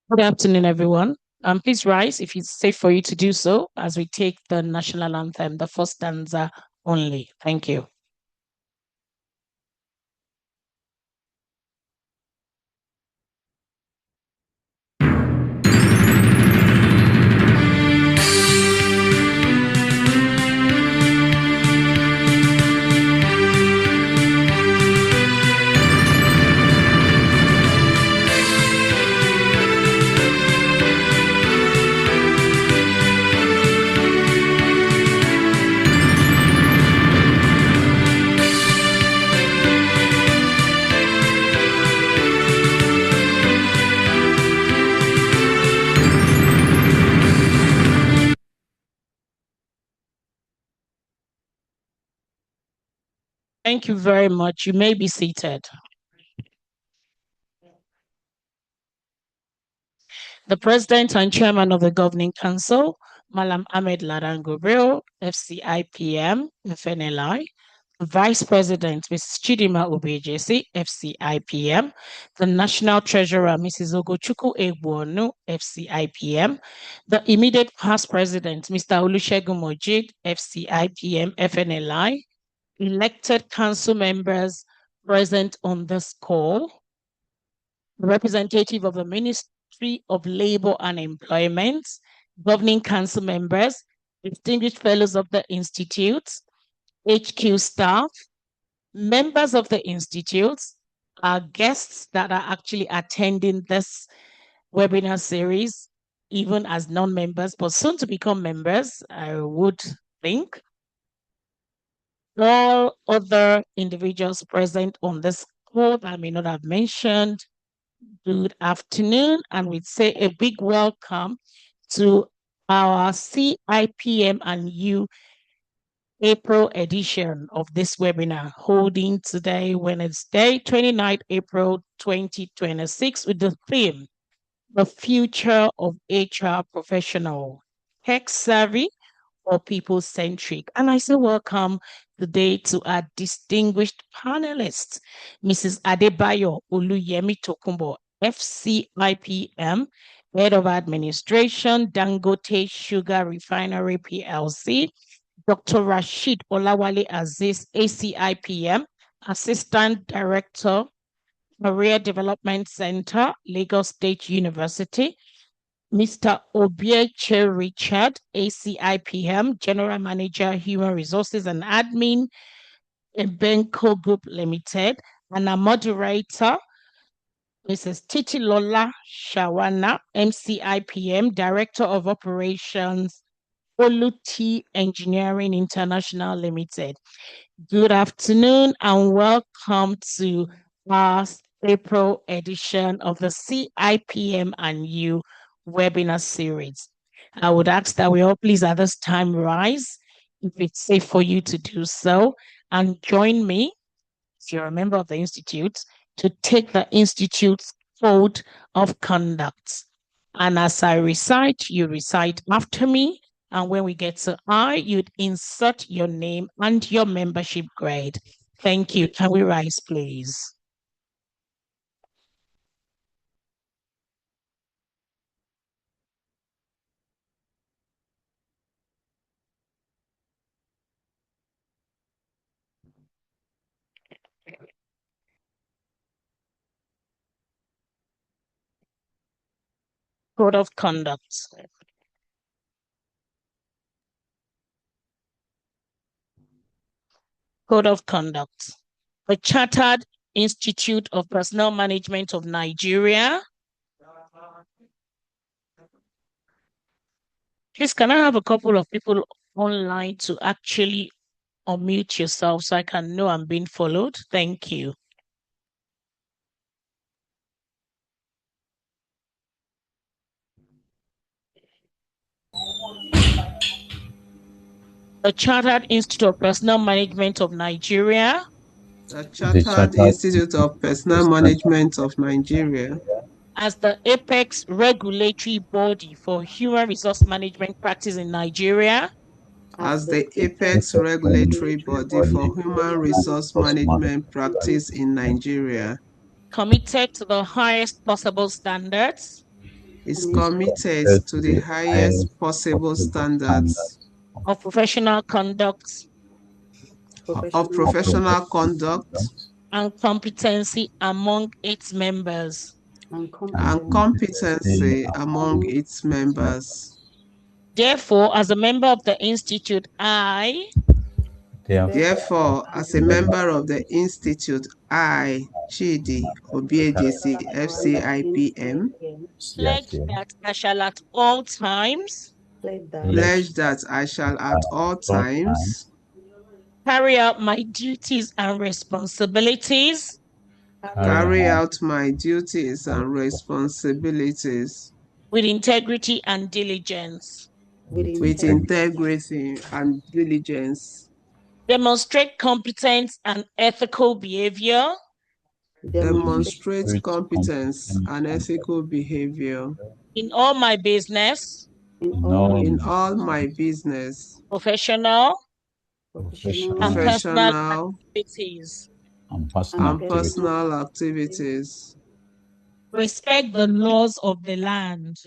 Good afternoon, everyone. Please rise if it's safe for you to do so as we take the national anthem, the first stanza only. Thank you. Thank you very much. You may be seated. The President and Chairman of the Governing Council, Malam Ahmed Ladan Gobrel, FCIPM, FNLI, Vice President, Mrs. Chidima Ubejesi, FCIPM, the National Treasurer, Mrs. Ogochukwu Egbuonu, FCIPM, the immediate past President, Mr. Olusegun Mojid, FCIPM, FNLI, elected council members present on this call, representative of the Ministry of Labor and Employment, governing council members, distinguished fellows of the Institute, HQ staff, members of the Institute, our guests that are actually attending this webinar series, even as non-members, but soon to become members, I would think. All other individuals present on this call that I may not have mentioned, good afternoon, and we'd say a big welcome to our CIPM and You April edition of this webinar, holding today, Wednesday, 29th April 2026, with the theme, The Future of HR Professional, Tech Savvy or People-Centric. And I say welcome today to our distinguished panelists, Mrs. Adebayo Oluyemi Tokumbo, FCIPM, Head of Administration, Dangote Sugar Refinery PLC, Dr. Rashid Olawale Aziz, ACIPM, Assistant Director, Career Development Center, Lagos State University, Mr. Obieche Richard, ACIPM, General Manager, Human Resources and Admin, Benko Group Limited, and our moderator, Mrs. Titilola Shawana, MCIPM, Director of Operations, Oluti Engineering International Limited. Good afternoon and welcome to our April edition of the CIPM and You webinar series. I would ask that we all please at this time rise if it's safe for you to do so and join me, if you're a member of the Institute, to take the Institute's code of conduct. And as I recite, you recite after me. And when we get to I, you'd insert your name and your membership grade. Thank you. Can we rise, please? Code of conduct. Code of conduct. The Chartered Institute of Personnel Management of Nigeria. Please, can I have a couple of people online to actually unmute yourself so I can know I'm being followed? Thank you. The Chartered Institute of Personnel Management of Nigeria. The Chartered Institute of Personnel Management of Nigeria. As the apex regulatory body for human resource management practice in Nigeria. As the apex regulatory body for human resource management practice in Nigeria. Committed to the highest possible standards. is committed to the highest possible standards of professional conduct and competency among its members. and competency among its members. Therefore, as a member of the Institute, I Therefore, as a member of the Institute, I, Chidi Obiejesi, FCIPM, pledge that I shall at all times pledge that I shall at all times carry out my duties and responsibilities carry out my duties and responsibilities with integrity and diligence, with integrity and diligence, demonstrate competence and ethical behavior demonstrate competence and ethical behavior in all my business, in all my business, professional, and personal professional, activities. and personal activities. Respect the laws of the land.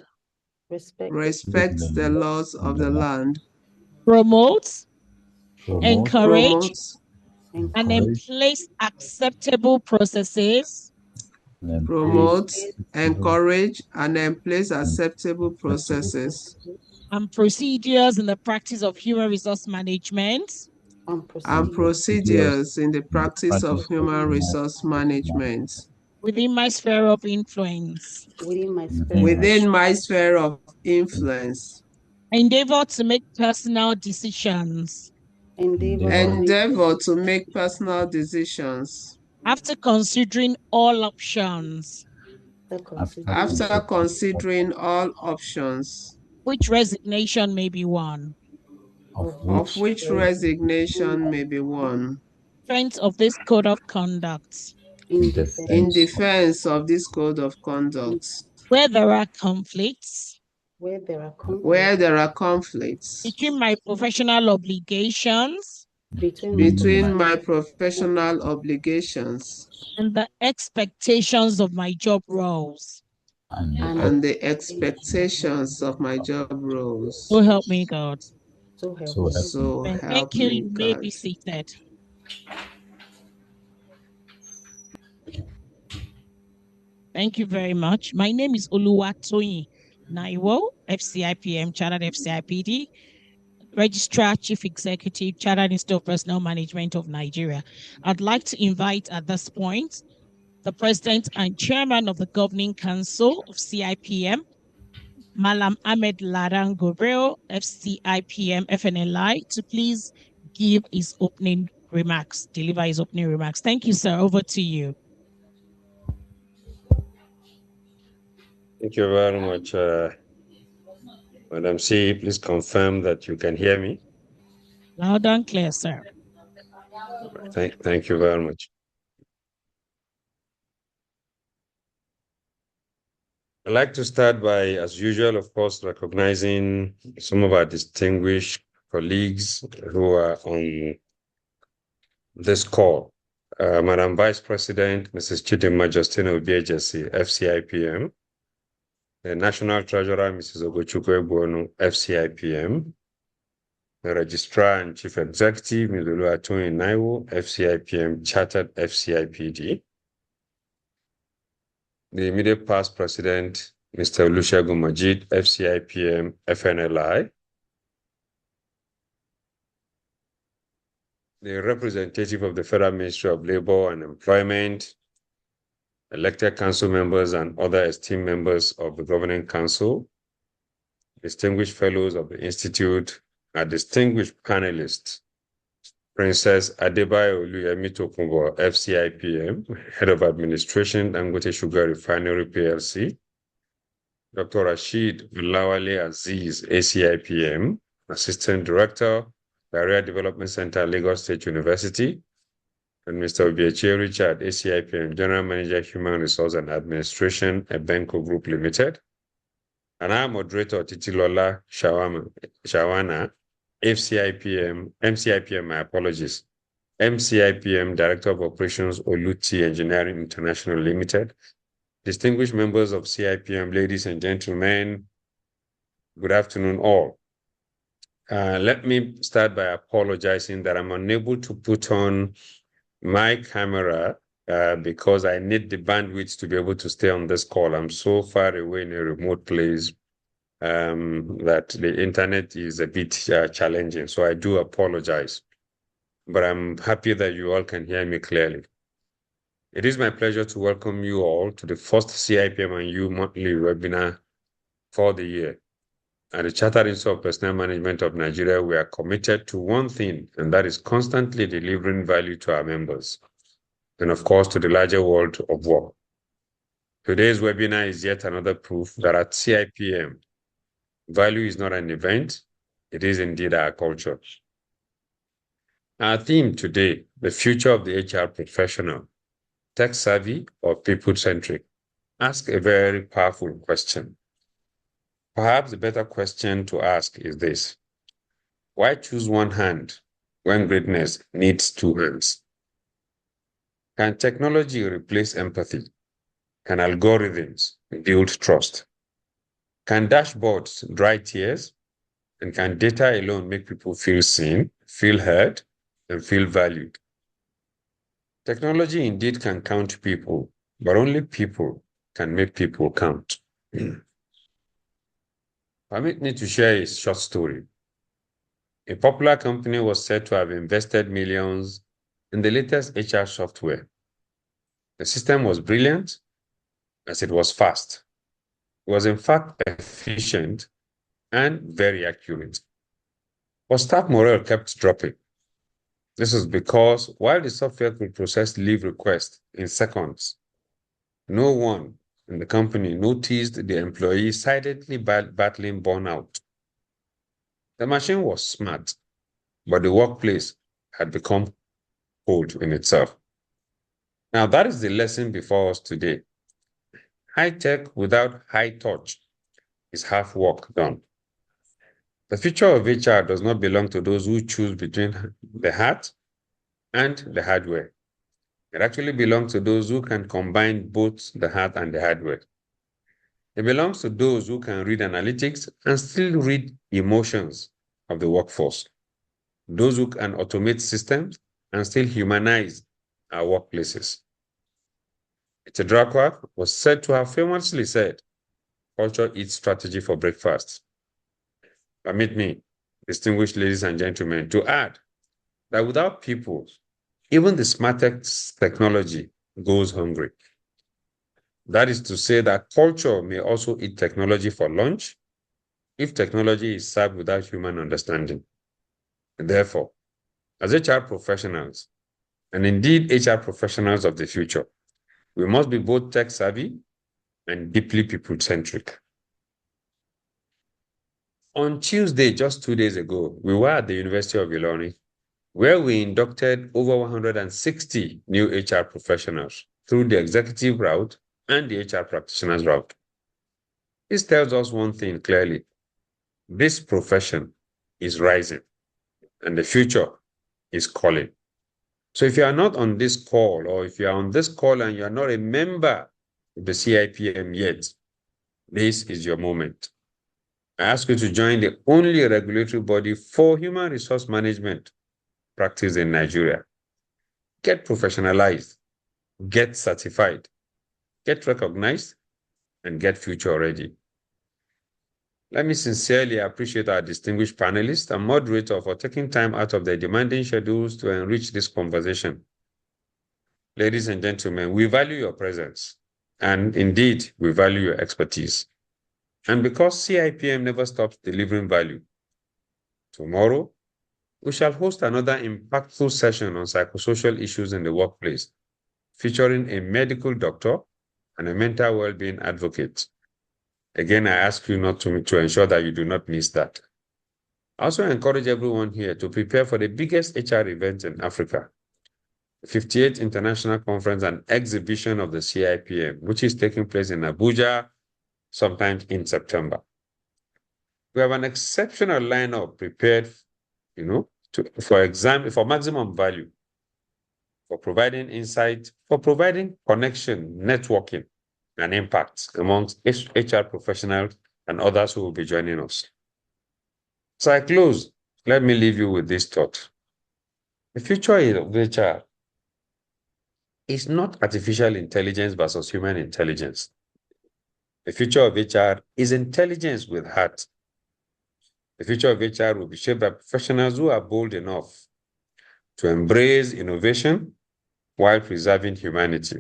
Respect the laws of the land. Promote, encourage, Promote, and emplace acceptable processes promote, encourage, and place acceptable processes and procedures in the practice of human resource management and procedures in the practice of human resource management within my sphere of influence. within my sphere of influence. Endeavor to make personal decisions Endeavor to make personal decisions after considering all options, after considering all options, which resignation may be one. of which resignation may be one, Strength of this code of conduct. in defense of this code of conduct. Where there are conflicts Where there are conflicts between my professional obligations between my professional obligations and the expectations of my job roles. and the expectations of my job roles. So help me God. So And help thank you. me You may God. be seated. Thank you very much. My name is Oluwatoyin Naiwo, FCIPM, Chartered FCIPD, Registrar, Chief Executive, Chartered Institute of Personnel Management of Nigeria. I'd like to invite at this point the President and Chairman of the Governing Council of CIPM, Malam Ahmed Ladan Gobreo, FCIPM FNLI, to please give his opening remarks, deliver his opening remarks. Thank you, sir. Over to you. Thank you very much, Madam C. Please confirm that you can hear me. Loud and clear, sir. Thank you very much. I'd like to start by, as usual, of course, recognizing some of our distinguished colleagues who are on this call. Madam Vice President, Mrs. Chidinma Justina Obiejesi, FCIPM, the National Treasurer, Mrs. Ogochukwu Egbuonu, FCIPM, the Registrar and Chief Executive, Ms. Oluwatoyin Naiwo, FCIPM, Chartered FCIPD, the immediate past President, Mr. Olusegun Majid, FCIPM, FNLI, the representative of the Federal Ministry of Labor and Employment, elected council members and other esteemed members of the Governing Council, distinguished fellows of the Institute, our distinguished panelists, Princess Adebayo Oluyemi Tokunbo, FCIPM, Head of Administration, Dangote Sugar Refinery PLC, Dr. Rashid Lawale Aziz, ACIPM, Assistant Director, Career Development Center, Lagos State University, and Mr. Obieche Richard, ACIPM, General Manager, Human Resource and Administration, Ebenco Group Limited, and our moderator, Titilola Shawana, MCIPM, my apologies, MCIPM, Director of Operations, Oluti Engineering International Limited, distinguished members of CIPM, ladies and gentlemen, good afternoon all. Let me start by apologizing that I'm unable to put on my camera because I need the bandwidth to be able to stay on this call. I'm so far away in a remote place that the internet is a bit challenging. So I do apologize, but I'm happy that you all can hear me clearly. It is my pleasure to welcome you all to the first CIPM You monthly webinar for the year. At the Chartered Institute of Personnel Management of Nigeria, we are committed to one thing, and that is constantly delivering value to our members, and of course, to the larger world of work. Today's webinar is yet another proof that at CIPM, value is not an event, it is indeed our culture. Our theme today, the future of the HR professional, tech savvy or people-centric, ask a very powerful question. Perhaps the better question to ask is this: why choose one hand when greatness needs two hands? Can technology replace empathy? Can algorithms build trust? Can dashboards dry tears? And can data alone make people feel seen, feel heard, and feel valued? Technology indeed can count people, but only people can make people count. Permit me to share a short story. A popular company was said to have invested millions in the latest HR software. The system was brilliant as it was fast. It was in fact efficient and very accurate. But staff morale kept dropping. This is because while the software could process leave requests in seconds, no one in the company noticed the employee silently battling burnout. The machine was smart, but the workplace had become cold in itself. Now, that is the lesson before us today. High tech without high touch is half work done. The future of HR does not belong to those who choose between the heart and the hardware. It actually belongs to those who can combine both the heart and the hardware. It belongs to those who can read analytics and still read emotions of the workforce. Those who can automate systems and still humanize our workplaces. Itadrakwa was said to have famously said, "Culture eats strategy for breakfast." Permit me, distinguished ladies and gentlemen, to add that without people, even the smartest technology goes hungry. That is to say that culture may also eat technology for lunch if technology is served without human understanding. Therefore, as HR professionals, and indeed HR professionals of the future, we must be both tech savvy and deeply people-centric. On Tuesday, just 2 days ago, we were at the University of Ilorin, where we inducted over 160 new HR professionals through the executive route and the HR practitioners route. This tells us one thing clearly: this profession is rising and the future is calling. So if you are not on this call, or if you are on this call and you are not a member of the CIPM yet, this is your moment. I ask you to join the only regulatory body for human resource management practice in Nigeria. Get professionalized, get certified, get recognized, and get future ready. Let me sincerely appreciate our distinguished panelists and moderator for taking time out of their demanding schedules to enrich this conversation. Ladies and gentlemen, we value your presence, and indeed, we value your expertise. And because CIPM never stops delivering value, tomorrow, we shall host another impactful session on psychosocial issues in the workplace, featuring a medical doctor and a mental well-being advocate. Again, I ask you not to ensure that you do not miss that. I also encourage everyone here to prepare for the biggest HR event in Africa, the 58th International Conference and Exhibition of the CIPM, which is taking place in Abuja sometime in September. We have an exceptional lineup prepared, for maximum value, for providing insight, for providing connection, networking, and impact amongst HR professionals and others who will be joining us. So I close. Let me leave you with this thought. The future of HR is not artificial intelligence versus human intelligence. The future of HR is intelligence with heart. The future of HR will be shaped by professionals who are bold enough to embrace innovation while preserving humanity.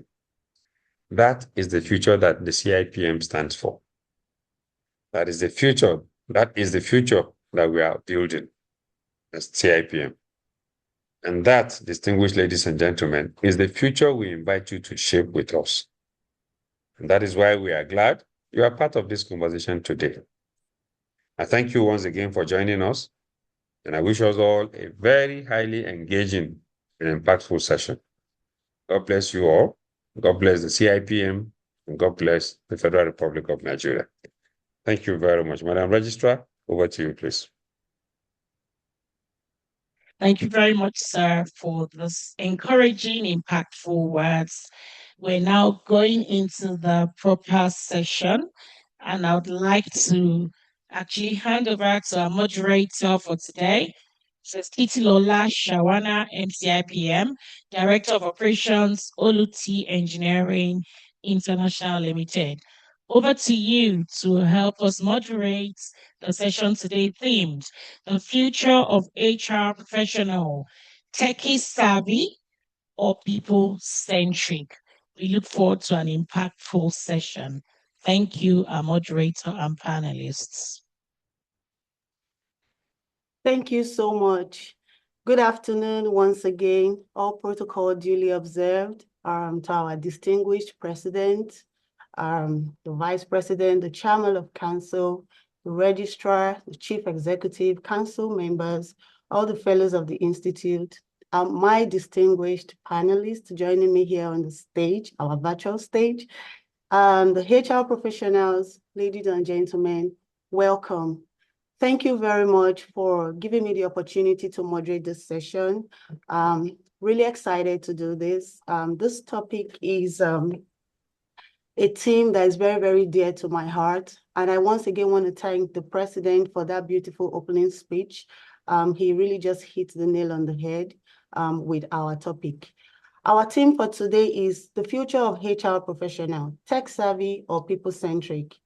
That is the future that the CIPM stands for. That is the future. That is the future that we are building as CIPM. And that, distinguished ladies and gentlemen, is the future we invite you to shape with us. And that is why we are glad you are part of this conversation today. I thank you once again for joining us, and I wish us all a very highly engaging and impactful session. God bless you all. God bless the CIPM, and God bless the Federal Republic of Nigeria. Thank you very much. Madam Registrar, over to you, please. Thank you very much, sir, for this encouraging, impactful words. We're now going into the proper session, and I would like to actually hand over to our moderator for today, Mrs. Titilola Shawana, MCIPM, Director of Operations, Oluti Engineering International Limited. Over to you to help us moderate the session today themed The Future of HR Professional, Techie Savvy or People Centric. We look forward to an impactful session. Thank you, our moderator and panelists. Thank you so much. Good afternoon once again, all protocol duly observed, to our distinguished president, the vice president, the chairman of council, the registrar, the chief executive, council members, all the fellows of the institute, my distinguished panelists joining me here on the stage, our virtual stage, the HR professionals, ladies and gentlemen, welcome. Thank you very much for giving me the opportunity to moderate this session. Really excited to do this. This topic is a theme that is very, very dear to my heart. And I once again want to thank the president for that beautiful opening speech. He really just hit the nail on the head with our topic. Our theme for today is the future of HR professional, tech savvy or people centric.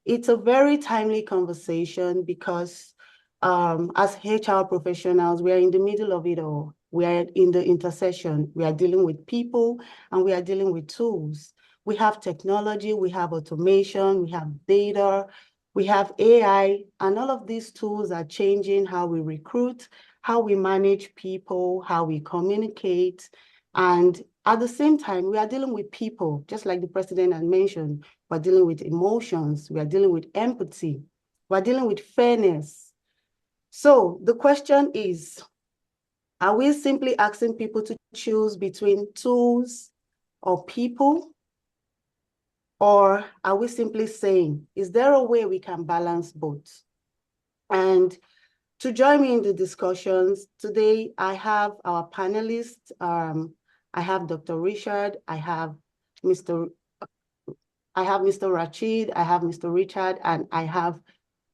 It's a very timely conversation because as HR professionals, we are in the middle of it all. We are in the intersection. We are dealing with people and we are dealing with tools. We have technology, we have automation, we have data, we have AI, and all of these tools are changing how we recruit, how we manage people, how we communicate. And at the same time, we are dealing with people, just like the president had mentioned. We're dealing with emotions. We are dealing with empathy. We're dealing with fairness. So the question is, are we simply asking people to choose between tools or people? Or are we simply saying, is there a way we can balance both? And to join me in the discussions today, I have our panelists. I have Dr. Richard, I have Mr. Rachid, I have Mr. Richard, and I have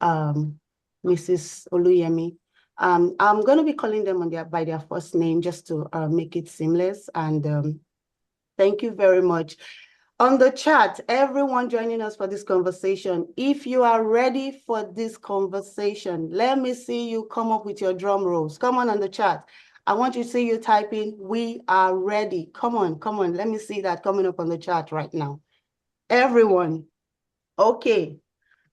Mrs. Oluyemi. I'm going to be calling them by their first name just to make it seamless. And thank you very much. On the chat, everyone joining us for this conversation, if you are ready for this conversation, let me see you come up with your drum rolls. Come on the chat. I want you to see you typing, we are ready. Come on. Let me see that coming up on the chat right now. Everyone. Okay.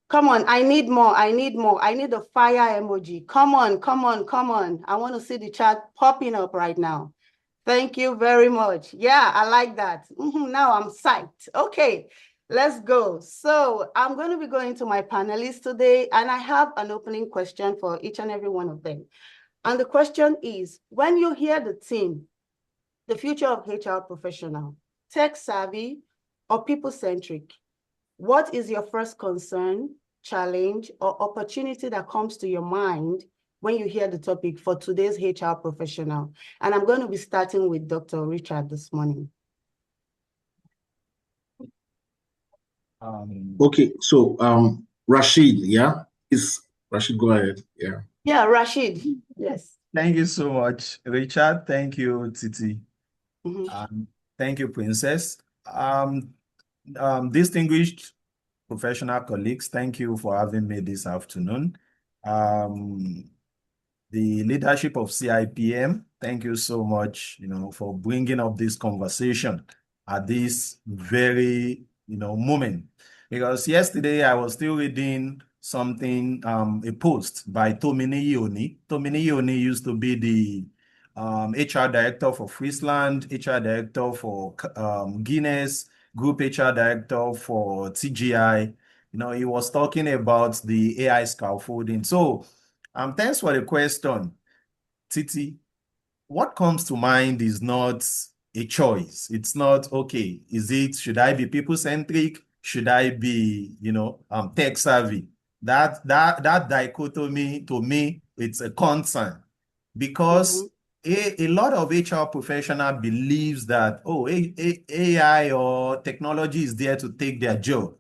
Come on. I need more. I need a fire emoji. Come on. I want to see the chat popping up right now. Thank you very much. Yeah, I like that. Now I'm psyched. Okay, let's go. So I'm going to be going to my panelists today, and I have an opening question for each and every one of them. And the question is, when you hear the theme, the future of HR professional, tech savvy or people centric, what is your first concern, challenge, or opportunity that comes to your mind when you hear the topic for today's HR professional? And I'm going to be starting with Dr. Richard this morning. Okay, so Rashid, yeah? Rashid, go ahead. Yeah. Yeah, Rashid. Yes. Thank you so much, Richard. Thank you, Titi. Thank you, Princess. Distinguished professional colleagues, thank you for having me this afternoon. The leadership of CIPM, thank you so much, for bringing up this conversation at this very, moment. Because yesterday I was still reading something, a post by Tomini Yoni. Tomini Yoni used to be the HR director for Friesland, HR director for Guinness, group HR director for TGI. He was talking about the AI scaffolding. So, thanks for the question, Titi. What comes to mind is not a choice. It's not, okay, should I be people-centric? Should I be, tech savvy? That dichotomy, to me, it's a concern because a lot of HR professional believes that, AI or technology is there to take their job.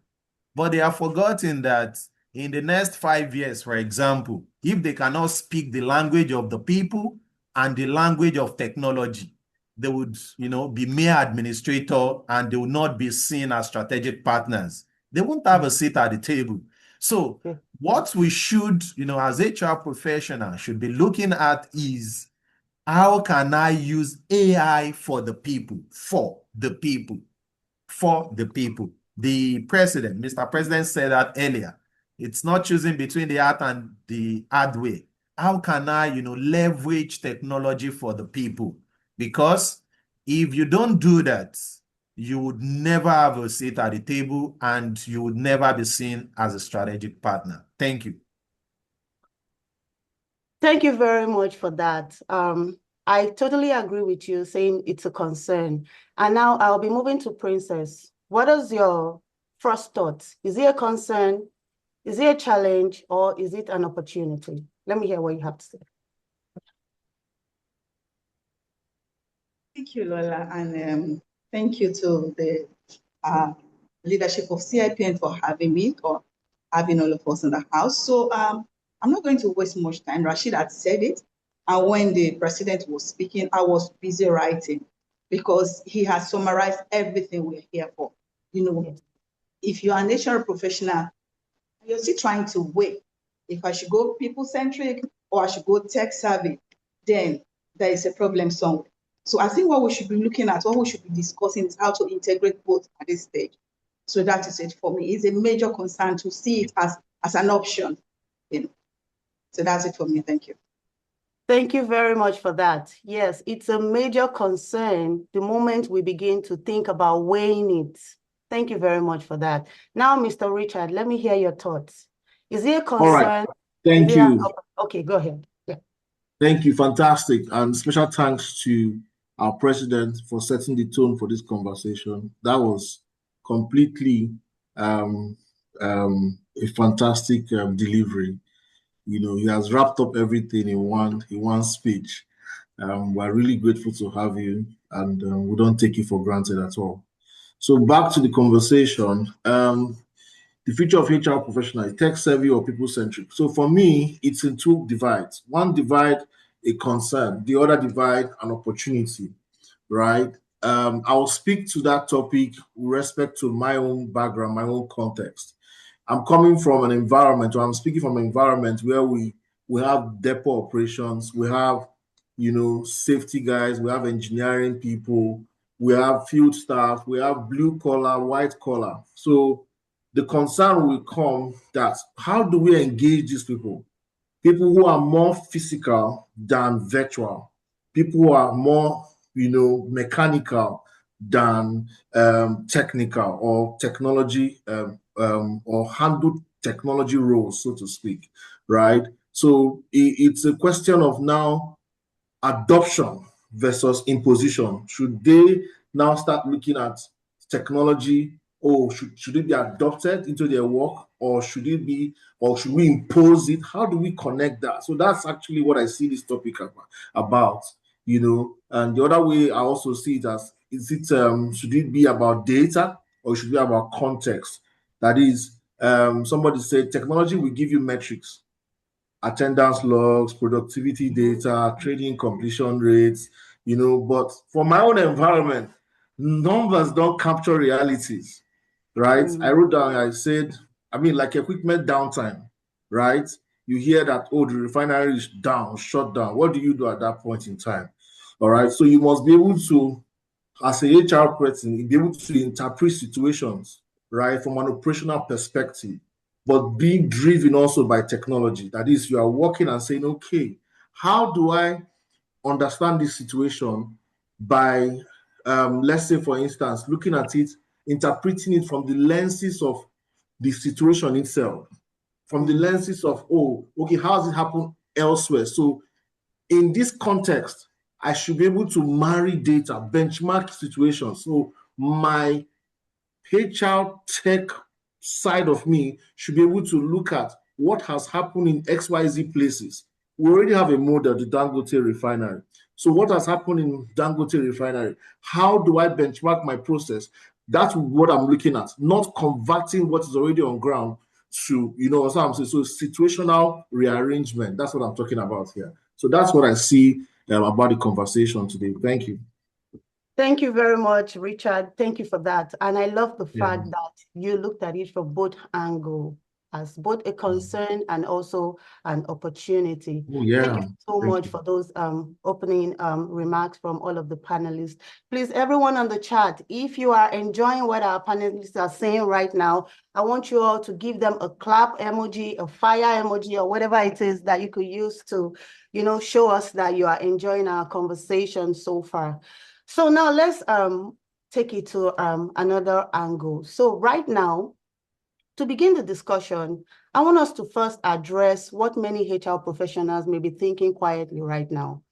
But they have forgotten that in the next 5 years, for example, if they cannot speak the language of the people and the language of technology, they would, be mere administrator and they will not be seen as strategic partners. They won't have a seat at the table. So what we should, as HR professionals should be looking at is how can I use AI for the people, for the people, for the people. The president, Mr. President said that earlier. It's not choosing between the art and the hard way. How can I, leverage technology for the people? Because if you don't do that, you would never have a seat at the table and you would never be seen as a strategic partner. Thank you. Thank you very much for that. I totally agree with you saying it's a concern. And now I'll be moving to Princess. What is your first thought? Is it a concern? Is it a challenge? Or is it an opportunity? Let me hear what you have to say. Thank you, Lola, and thank you to the leadership of CIPN for having me or having all of us in the house. So I'm not going to waste much time. Rashid had said it. And when the president was speaking, I was busy writing because he has summarized everything we're here for. If you're a national professional, you're still trying to weigh if I should go people-centric or I should go tech-savvy, then there is a problem somewhere. So I think what we should be looking at, what we should be discussing is how to integrate both at this stage. So that is it for me. It's a major concern to see it as an option. So that's it for me. Thank you. Thank you very much for that. Yes, it's a major concern the moment we begin to think about weighing it. Thank you very much for that. Now, Mr. Richard, let me hear your thoughts. Is it a concern? All right. Thank you. Okay, go ahead. Yeah. Thank you. Fantastic. And special thanks to our president for setting the tone for this conversation. That was completely a fantastic delivery. He has wrapped up everything in one speech. We're really grateful to have you, and we don't take you for granted at all. So back to the conversation. The future of HR professional is tech-savvy or people-centric. So for me, it's in two divides. One divide, a concern. The other divide, an opportunity, right? I'll speak to that topic with respect to my own background, my own context. I'm coming from an environment, or I'm speaking from an environment where we have depot operations, we have, safety guys, we have engineering people, we have field staff, we have blue collar, white collar. So the concern will come that how do we engage these people? People who are more physical than virtual, people who are more, mechanical than technical or technology or handle technology roles, so to speak, right? So it's a question of now adoption versus imposition. Should they now start looking at technology? Oh, should it be adopted into their work, or should we impose it? How do we connect that? So that's actually what I see this topic about, And the other way I also see it as, should it be about data or should it be about context? That is, somebody said technology will give you metrics, attendance logs, productivity data, training completion rates, but for my own environment, numbers don't capture realities, right? I wrote down, I said, like equipment downtime, right? You hear that, oh, the refinery is down, shut down. What do you do at that point in time? All right. So you must be able to, as a HR person, be able to interpret situations, right, from an operational perspective, but being driven also by technology. That is, you are working and saying, okay, how do I understand this situation by, let's say, for instance, looking at it, interpreting it from the lenses of the situation itself, from the lenses of, oh, okay, how has it happened elsewhere? So in this context, I should be able to marry data, benchmark situations. So my HR tech side of me should be able to look at what has happened in XYZ places. We already have a model, the Dangote refinery. So what has happened in Dangote refinery? How do I benchmark my process? That's what I'm looking at, not converting what is already on ground to, what I'm saying. So situational rearrangement. That's what I'm talking about here. So that's what I see about the conversation today. Thank you. Thank you very much, Richard. Thank you for that. And I love the fact that you looked at it from both angles, as both a concern and also an opportunity. Oh, yeah. Thank you so much for those opening remarks from all of the panelists. Please, everyone on the chat, if you are enjoying what our panelists are saying right now, I want you all to give them a clap emoji, a fire emoji, or whatever it is that you could use to, show us that you are enjoying our conversation so far. So now let's take it to another angle. So right now, to begin the discussion, I want us to first address what many HR professionals may be thinking quietly right now.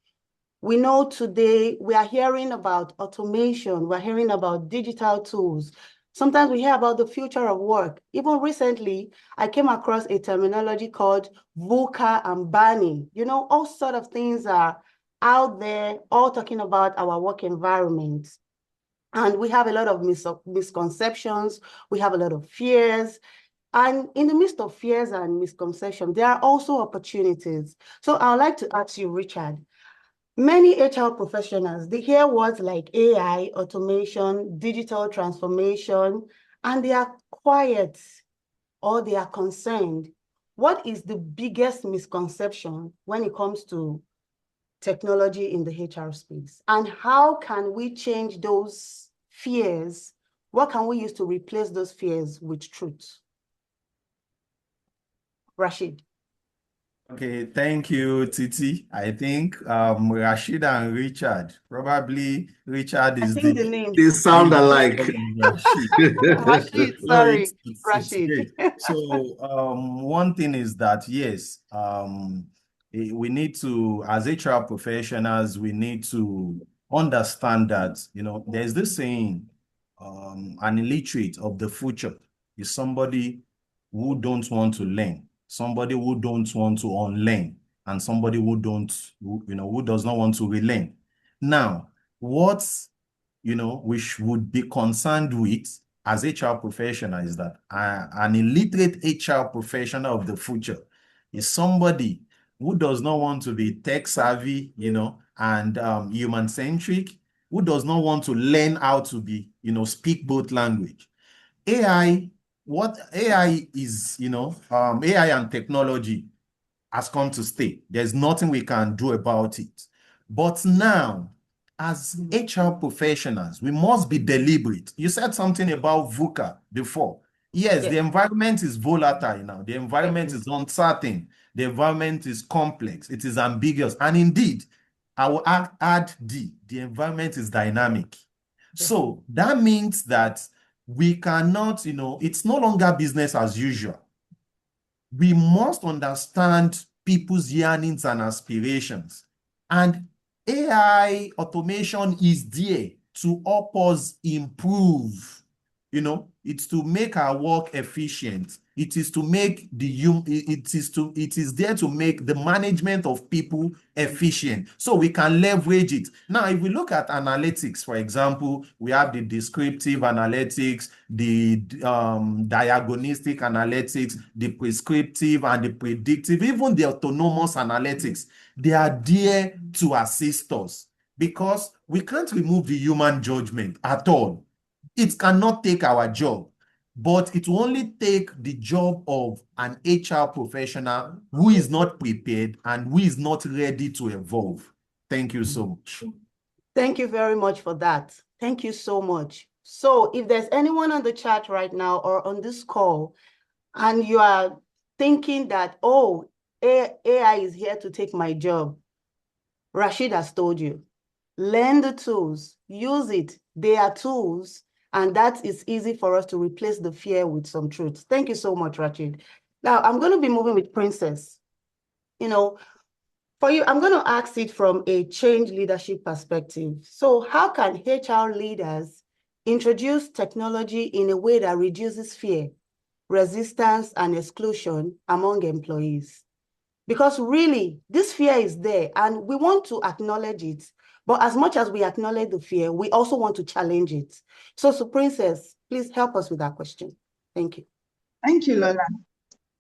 We know today we are hearing about automation, we're hearing about digital tools. Sometimes we hear about the future of work. Even recently, I came across a terminology called VUCA and BANI. All sort of things are out there, all talking about our work environment. And we have a lot of misconceptions. We have a lot of fears. And in the midst of fears and misconceptions, there are also opportunities. So I would like to ask you, Richard, many HR professionals, they hear words like AI, automation, digital transformation, and they are quiet or they are concerned. What is the biggest misconception when it comes to technology in the HR space? And how can we change those fears? What can we use to replace those fears with truth? Rashid. Okay, thank you, Titi. I think Rashid and Richard, probably Richard is the name. They sound alike. Rashid. Rashid, sorry, Rashid. It's so one thing is that, yes, we need to, as HR professionals, we need to understand that, there's this saying, an illiterate of the future is somebody who don't want to learn, somebody who don't want to unlearn, and somebody who does not want to relearn. Now, what we would be concerned with as HR professional is that an illiterate HR professional of the future is somebody who does not want to be tech savvy, and human centric, who does not want to learn how to be, speak both language. What AI is, AI and technology has come to stay. There's nothing we can do about it. But now, as HR professionals, we must be deliberate. You said something about VUCA before. Yes, the environment is volatile now. The environment is uncertain. The environment is complex. It is ambiguous. And indeed, I will add D, the environment is dynamic. So that means that we cannot, it's no longer business as usual. We must understand people's yearnings and aspirations. And AI automation is there to help us improve, It's to make our work efficient. It is to make it is there to make the management of people efficient, so we can leverage it. Now, if we look at analytics, for example, we have the descriptive analytics, the diagnostic analytics, the prescriptive and the predictive, even the autonomous analytics. They are there to assist us, because we can't remove the human judgment at all. It cannot take our job, but it will only take the job of an HR professional who is not prepared and who is not ready to evolve. Thank you so much. Thank you very much for that. Thank you so much. So if there's anyone on the chat right now or on this call, and you are thinking that, oh, AI is here to take my job, Rashid has told you, learn the tools, use it. They are tools, and that is easy for us to replace the fear with some truth. Thank you so much, Rashid. Now, I'm going to be moving with Princess. You know, for you, I'm going to ask it from a change leadership perspective. So how can HR leaders introduce technology in a way that reduces fear, resistance, and exclusion among employees? Because really, this fear is there, and we want to acknowledge it. But as much as we acknowledge the fear, we also want to challenge it. So Princess, please help us with that question. Thank you. Thank you, Lola.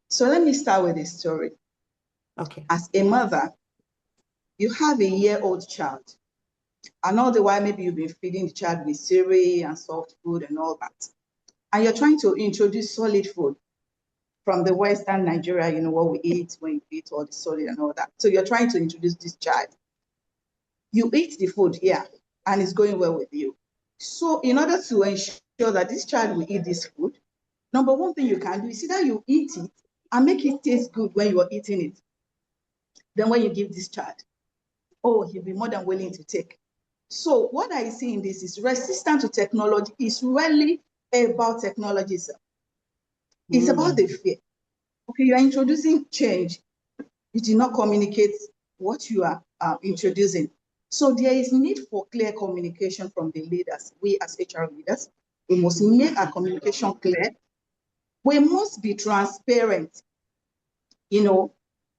So let me start with a story. Okay. As a mother, you have a year-old child, and all the while, maybe you've been feeding the child with cereal and soft food and all that. And you're trying to introduce solid food from the Western Nigeria, you know, what we eat when you eat all the solid and all that. So you're trying to introduce this child. You eat the food here, and it's going well with you. So in order to ensure that this child will eat this food, number one thing you can do is either you eat it and make it taste good when you are eating it. Then when you give this child, oh, he'll be more than willing to take. So what I see in this is resistance to technology is really about technology itself. It's about the fear. Okay, you are introducing change. You did not communicate what you are introducing. So there is need for clear communication from the leaders. We as HR leaders, we must make our communication clear. We must be transparent. You know,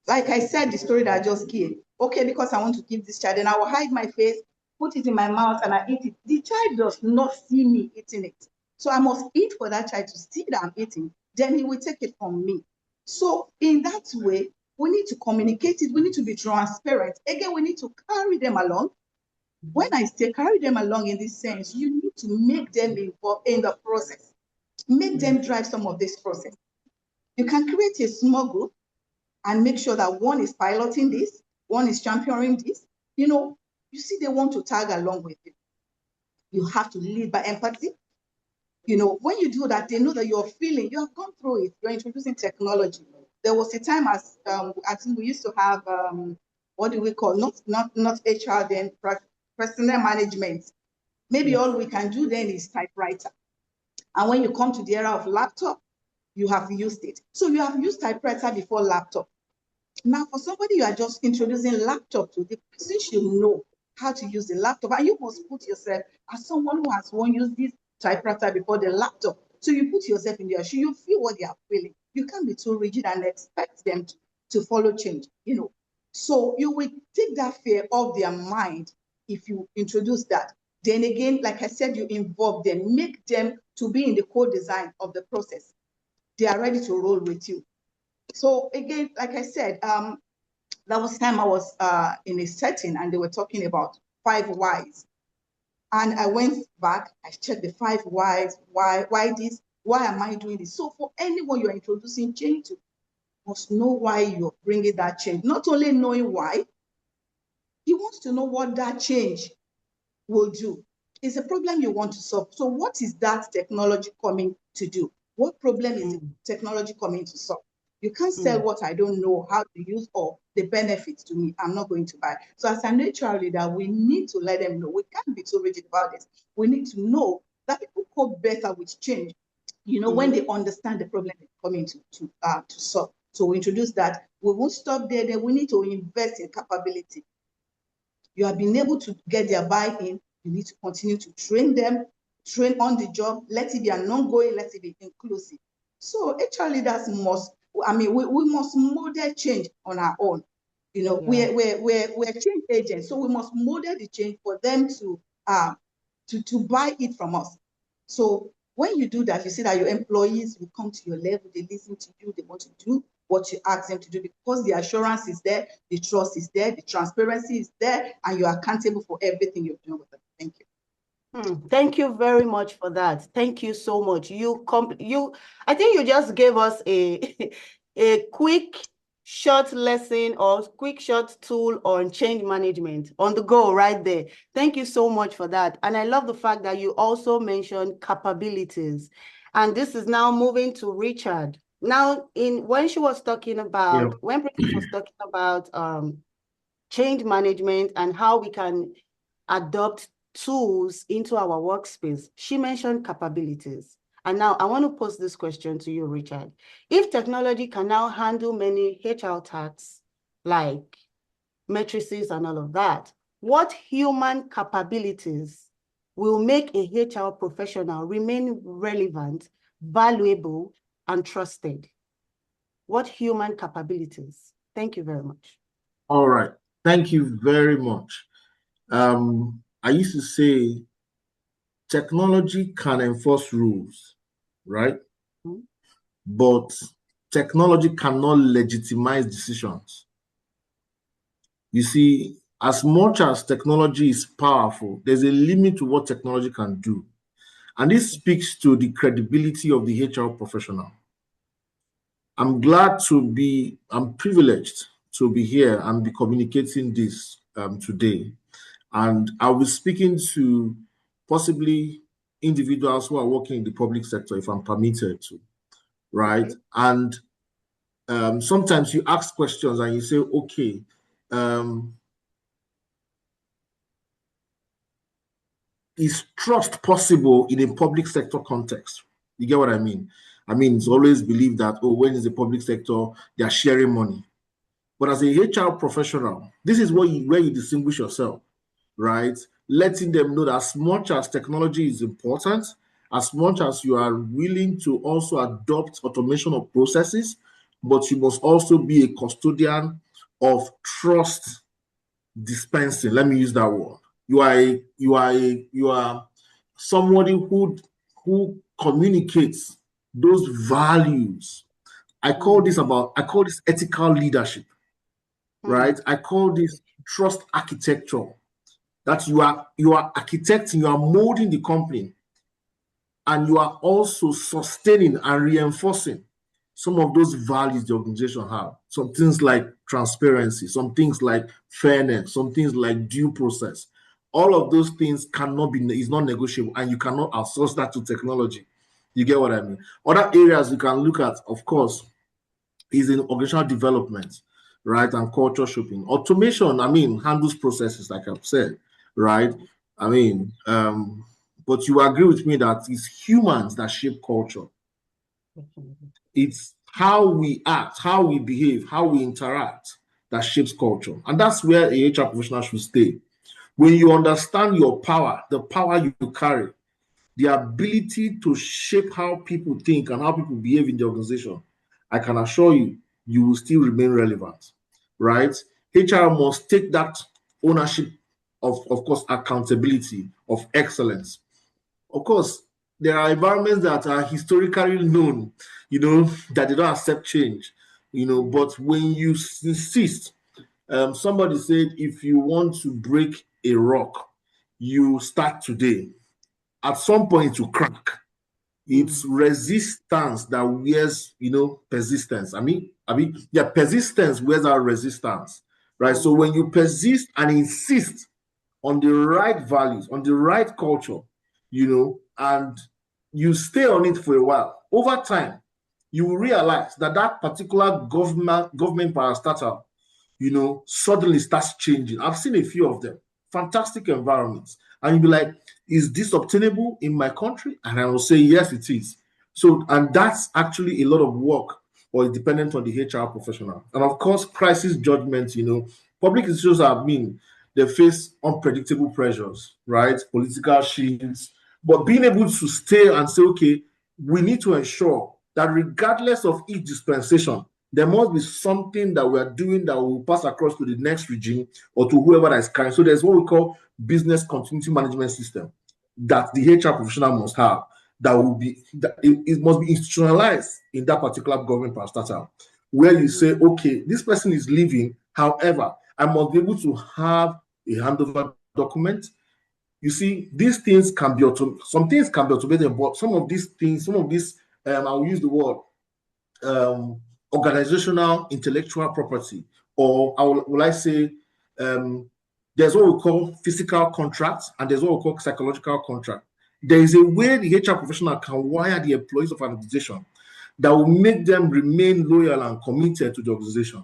like I said, the story that I just gave. Okay, because I want to give this child, and I will hide my face, put it in my mouth, and I eat it. The child does not see me eating it. So I must eat for that child to see that I'm eating. Then he will take it from me. So in that way, we need to communicate it. We need to be transparent. Again, we need to carry them along. When I say carry them along in this sense, you need to make them involved in the process. Make them drive some of this process. You can create a small group and make sure that one is piloting this, one is championing this. You know, you see, they want to tag along with you. You have to lead by empathy. You know, when you do that, they know that you're feeling, you have gone through it, you're introducing technology. There was a time as I think we used to have, what do we call, not HR then, personnel management. Maybe all we can do then is typewriter. And when you come to the era of laptop, you have used it. So you have used typewriter before laptop. Now, for somebody you are just introducing laptop to, the person should know how to use the laptop. And you must put yourself as someone who has once used this typewriter before the laptop. So you put yourself in their shoe, you feel what they are feeling. You can't be too rigid and expect them to follow change, you know. So you will take that fear off their mind if you introduce that. Then again, like I said, you involve them, make them to be in the co-design of the process. They are ready to roll with you. So again, like I said, that was time I was in a setting and they were talking about 5 whys. And I went back, I checked the 5 whys, why this, why am I doing this? So for anyone you're introducing change to, you must know why you're bringing that change. Not only knowing why, he wants to know what that change will do. It's a problem you want to solve. So what is that technology coming to do? What problem is technology coming to solve? You can't sell what I don't know how to use or the benefits to me. I'm not going to buy. So as an HR leader, we need to let them know. We can't be too rigid about this. We need to know that people cope better with change, you know, when they understand the problem they're coming to solve. So we introduce that. We won't stop there. Then we need to invest in capability. You have been able to get their buy-in. You need to continue to train them. train on the job, let it be an ongoing, let it be inclusive. So HR leaders must, we must model change on our own. You know, Yeah. we're change agents, so we must model the change for them to buy it from us. So when you do that, you see that your employees will come to your level, they listen to you, they want to do what you ask them to do because the assurance is there, the trust is there, the transparency is there, and you're accountable for everything you're doing with them. Thank you. Thank you very much for that. Thank you so much. I think you just gave us a a quick short lesson or quick short tool on change management on the go right there. Thank you so much for that. And I love the fact that you also mentioned capabilities. And this is now moving to Richard. Now, when she was talking about, when Princess was talking about change management and how we can adopt tools into our workspace, she mentioned capabilities. And now I want to pose this question to you, Richard. If technology can now handle many HR tasks like matrices and all of that, what human capabilities will make a HR professional remain relevant, valuable, and trusted? What human capabilities? Thank you very much. All right. Thank you very much. I used to say technology can enforce rules, right? Mm-hmm. But technology cannot legitimize decisions. You see, as much as technology is powerful, there's a limit to what technology can do. And this speaks to the credibility of the HR professional. I'm privileged to be here and be communicating this today. And I'll be speaking to possibly individuals who are working in the public sector, if I'm permitted to, right? Okay. And sometimes you ask questions and you say, okay, is trust possible in a public sector context? You get what I mean? I mean, it's always believed that, oh, when is the public sector, they are sharing money. But as a HR professional, this is where you distinguish yourself, right? Letting them know that as much as technology is important, as much as you are willing to also adopt automation of processes, but you must also be a custodian of trust dispensing. Let me use that word. You are somebody who communicates those values. I call this ethical leadership, right? I call this trust architecture. That you are architecting, you are molding the company, and you are also sustaining and reinforcing some of those values the organization have. Some things like transparency, some things like fairness, some things like due process. All of those things is not negotiable, and you cannot outsource that to technology. You get what I mean? Other areas you can look at, of course, is in organizational development, right? And culture shaping. Automation, handles processes, like I've said, right? But you agree with me that it's humans that shape culture. It's how we act, how we behave, how we interact that shapes culture. And that's where a HR professional should stay. When you understand your power, the power you carry, the ability to shape how people think and how people behave in the organization, I can assure you, you will still remain relevant, right? HR must take that ownership of course, accountability, of excellence. Of course, there are environments that are historically known, that they don't accept change, but when you insist, somebody said, if you want to break a rock, you start today. At some point, to crack. It's resistance that wears, persistence. Persistence wears out resistance, right? So when you persist and insist on the right values, on the right culture, and you stay on it for a while, over time, you will realize that that particular government parastatal, suddenly starts changing. I've seen a few of them, fantastic environments. And you'll be like, is this obtainable in my country? And I will say, yes, it is. So, and that's actually a lot of work or dependent on the HR professional. And of course, crisis judgment, public institutions they face unpredictable pressures, right? Political shifts, But being able to stay and say, okay, we need to ensure that regardless of each dispensation, there must be something that we are doing that will pass across to the next regime or to whoever that is carrying. So there's what we call business continuity management system that the HR professional must have. That will be that it must be institutionalized in that particular government parastatal, where you say, okay, this person is leaving. However, I must be able to have a handover document. You see, these things can be some things can be automated, but some of these things, I will use the word organizational intellectual property, or will I say, there's what we call physical contracts and there's what we call psychological contract. There is a way the HR professional can wire the employees of an organization that will make them remain loyal and committed to the organization,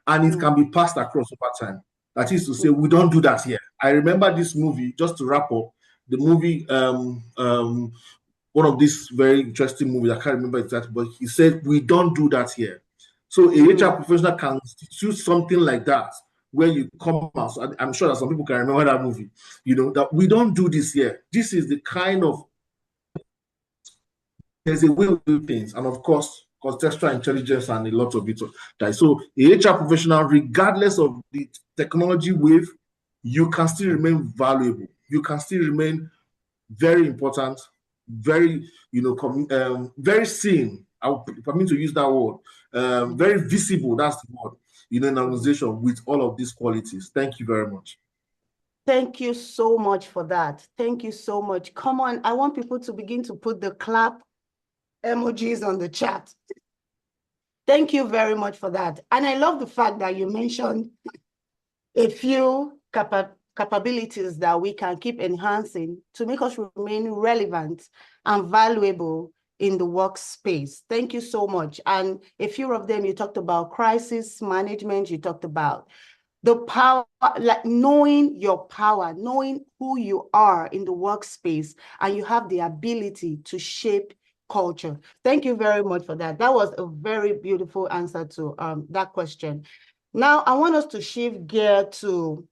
and it can be passed across over time. That is to say, we don't do that here. I remember this movie, just to wrap up, the movie, one of these very interesting movies, I can't remember exactly, but he said, we don't do that here. So a HR professional can institute something like that, where you come out. So I'm sure that some people can remember that movie, that we don't do this here. This is the kind of, there's a way of doing things. And of course, contextual intelligence and a lot of it. So a HR professional, regardless of the technology wave, you can still remain valuable. You can still remain very important, very, very seen. I mean to use that word, very visible. That's the word, in an organization with all of these qualities. Thank you very much. Thank you so much for that. Thank you so much. Come on, I want people to begin to put the clap emojis on the chat. Thank you very much for that. And I love the fact that you mentioned a few capabilities that we can keep enhancing to make us remain relevant and valuable in the workspace. Thank you so much. And a few of them, you talked about crisis management, you talked about the power, like knowing your power, knowing who you are in the workspace, and you have the ability to shape culture. Thank you very much for that. That was a very beautiful answer to that question. Now, I want us to shift gear to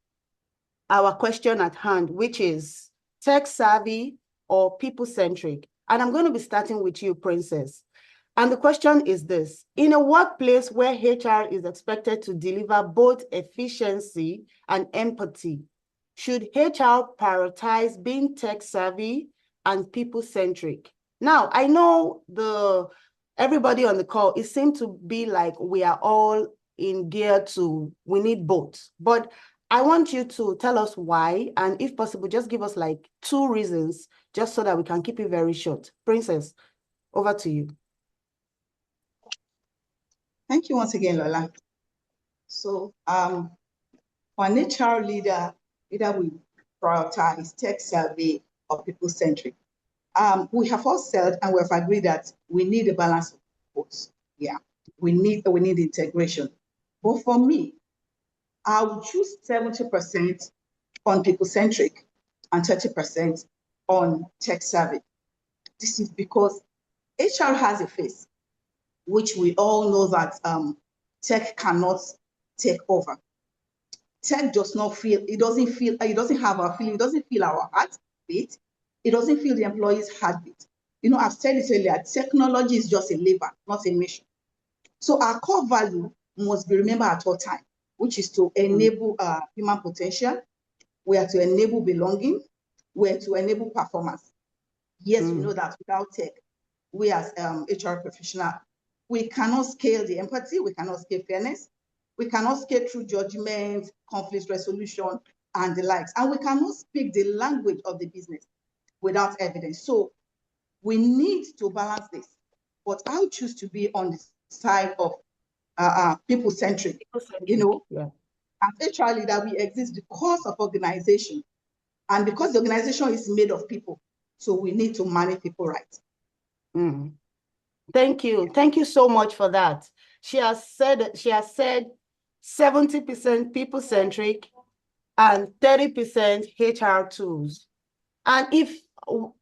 our question at hand, which is tech savvy or people-centric. And I'm going to be starting with you, Princess. And the question is this: in a workplace where HR is expected to deliver both efficiency and empathy, should HR prioritize being tech-savvy and people-centric? Now, I know everybody on the call, it seems to be like we are all in gear to, we need both. But I want you to tell us why, and if possible, just give us like 2 reasons, just so that we can keep it very short. Princess, over to you. Thank you once again, Lola. So for an HR leader, either we prioritize tech savvy or people-centric. We have all said and we have agreed that we need a balance of both. Yeah, we need integration. But for me, I would choose 70% on people-centric and 30% on tech savvy. This is because HR has a face, which we all know that tech cannot take over. Tech does not feel, it doesn't have our feeling, it doesn't feel our heartbeat, it doesn't feel the employee's heartbeat. I've said it earlier, technology is just a lever, not a mission. So our core value must be remembered at all times, which is to enable human potential, we are to enable belonging, we are to enable performance. Yes, we know that without tech, we as HR professional, we cannot scale the empathy, we cannot scale fairness, we cannot scale through judgment, conflict resolution, and the likes. And we cannot speak the language of the business without evidence. So we need to balance this. But I would choose to be on the side of people-centric. Yeah. As HR leader, we exist because of organization. And because the organization is made of people, so we need to manage people right. Thank you. Thank you so much for that. She has said 70% people-centric and 30% HR tools. And if all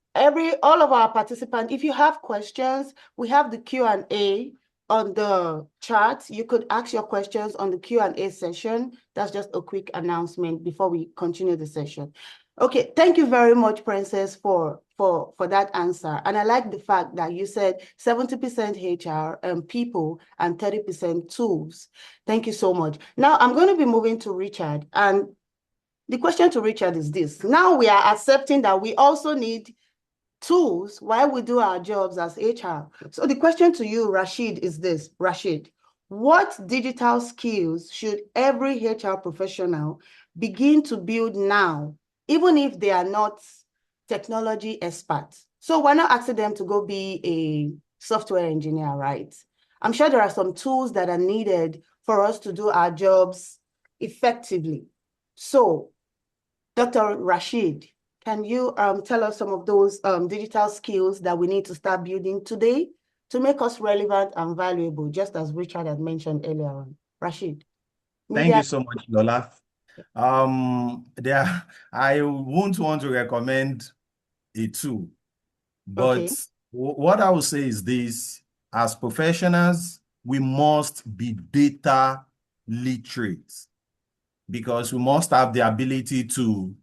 of our participants, if you have questions, we have the Q&A on the chat. You could ask your questions on the Q&A session. That's just a quick announcement before we continue the session. Okay, thank you very much, Princess, for for that answer. And I like the fact that you said 70% HR people and 30% tools. Thank you so much. Now I'm going to be moving to Richard. And the question to Richard is this. Now we are accepting that we also need tools while we do our jobs as HR. So the question to you, Rashid, is this. Rashid, what digital skills should every HR professional begin to build now, even if they are not technology experts? So we're not asking them to go be a software engineer, right? I'm sure there are some tools that are needed for us to do our jobs effectively. So, Dr. Rashid, can you tell us some of those digital skills that we need to start building today to make us relevant and valuable, just as Richard had mentioned earlier on? Rashid. Thank you so much, Lola. I won't want to recommend a tool, but Okay. what I will say is this: as professionals, we must be data literate, because we must have the ability to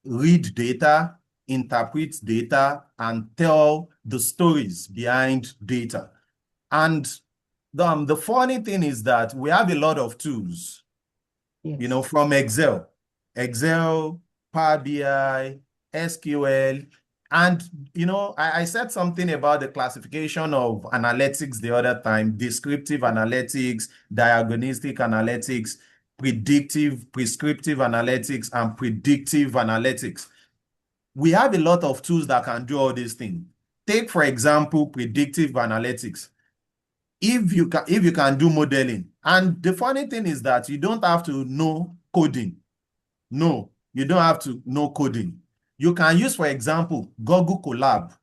read data, interpret data, and tell the stories behind data. And the funny thing is that we have a lot of tools, Yes. from Excel, Power BI, SQL. And, I said something about the classification of analytics the other time: descriptive analytics, diagnostic analytics, predictive, prescriptive analytics, and predictive analytics. We have a lot of tools that can do all these things. Take, for example, predictive analytics. If you can do modeling, and the funny thing is that you don't have to know coding. No, you don't have to know coding. You can use, for example, Google Colab.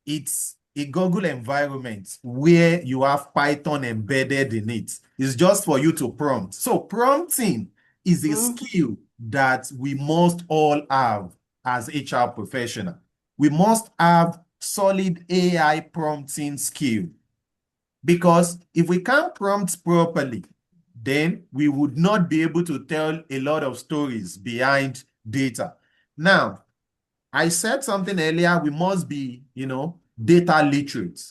It's a Google environment where you have Python embedded in it. It's just for you to prompt. So prompting is a skill that we must all have as HR professional. We must have solid AI prompting skill, because if we can't prompt properly, then we would not be able to tell a lot of stories behind data. Now, I said something earlier: we must be, data literate.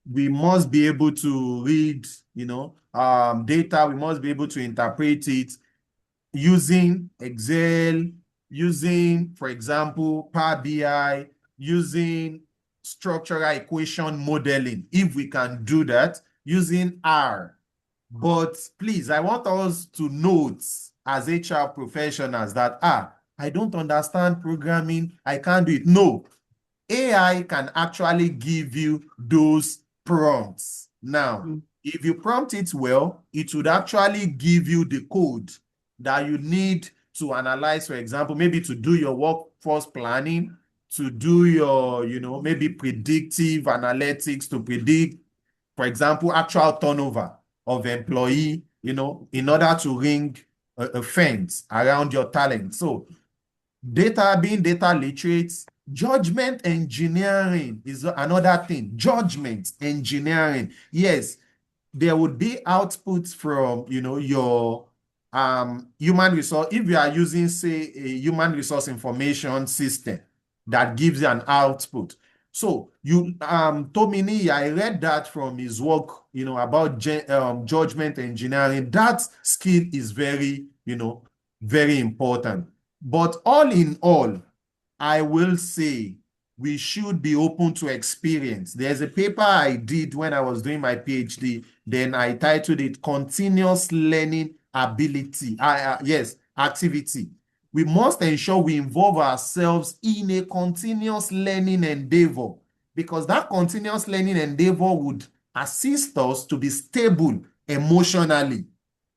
We must be able to read, data. We must be able to interpret it using Excel, using, for example, Power BI, using structural equation modeling, if we can do that, using R. But please, I want us to note as HR professionals that, I don't understand programming, I can't do it. No, AI can actually give you those prompts. Now, if you prompt it well, it would actually give you the code that you need to analyze, for example, maybe to do your workforce planning, to do your, maybe predictive analytics, to predict, for example, actual turnover of employee, in order to ring a fence around your talent. So being data literate, judgment engineering is another thing. Judgment engineering. Yes, there would be outputs from, your human resource. If you are using, say, a human resource information system that gives you an output. So Tomini, I read that from his work, about judgment engineering. That skill is very, very important. But all in all, I will say we should be open to experience. There's a paper I did when I was doing my PhD. Then I titled it Continuous Learning Ability. Yes, Activity. We must ensure we involve ourselves in a continuous learning endeavor, because that continuous learning endeavor would assist us to be stable emotionally.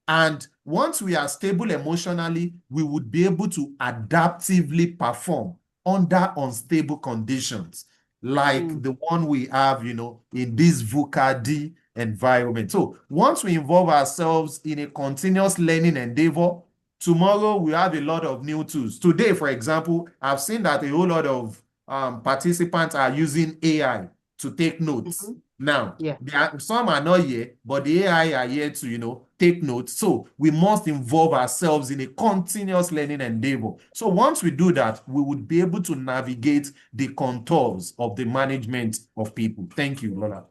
And once we are stable emotionally, we would be able to adaptively perform under unstable conditions, like the one we have, in this VUCA-D environment. So once we involve ourselves in a continuous learning endeavor, tomorrow we have a lot of new tools. Today, for example, I've seen that a whole lot of participants are using AI to take notes. Now, Yeah. some are not here, but the AI are here to, take notes. So we must involve ourselves in a continuous learning endeavor. So once we do that, we would be able to navigate the contours of the management of people. Thank you, Lola.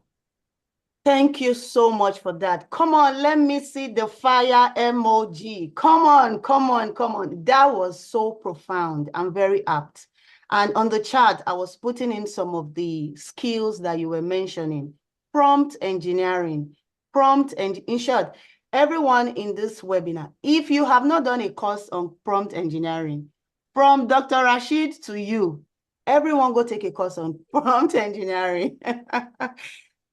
Thank you so much for that. Come on, let me see the fire emoji. Come on, come on, come on. That was so profound and very apt. And on the chat, I was putting in some of the skills that you were mentioning. Prompt engineering, in short, everyone in this webinar, if you have not done a course on prompt engineering, from Dr. Rashid to you, everyone go take a course on prompt engineering.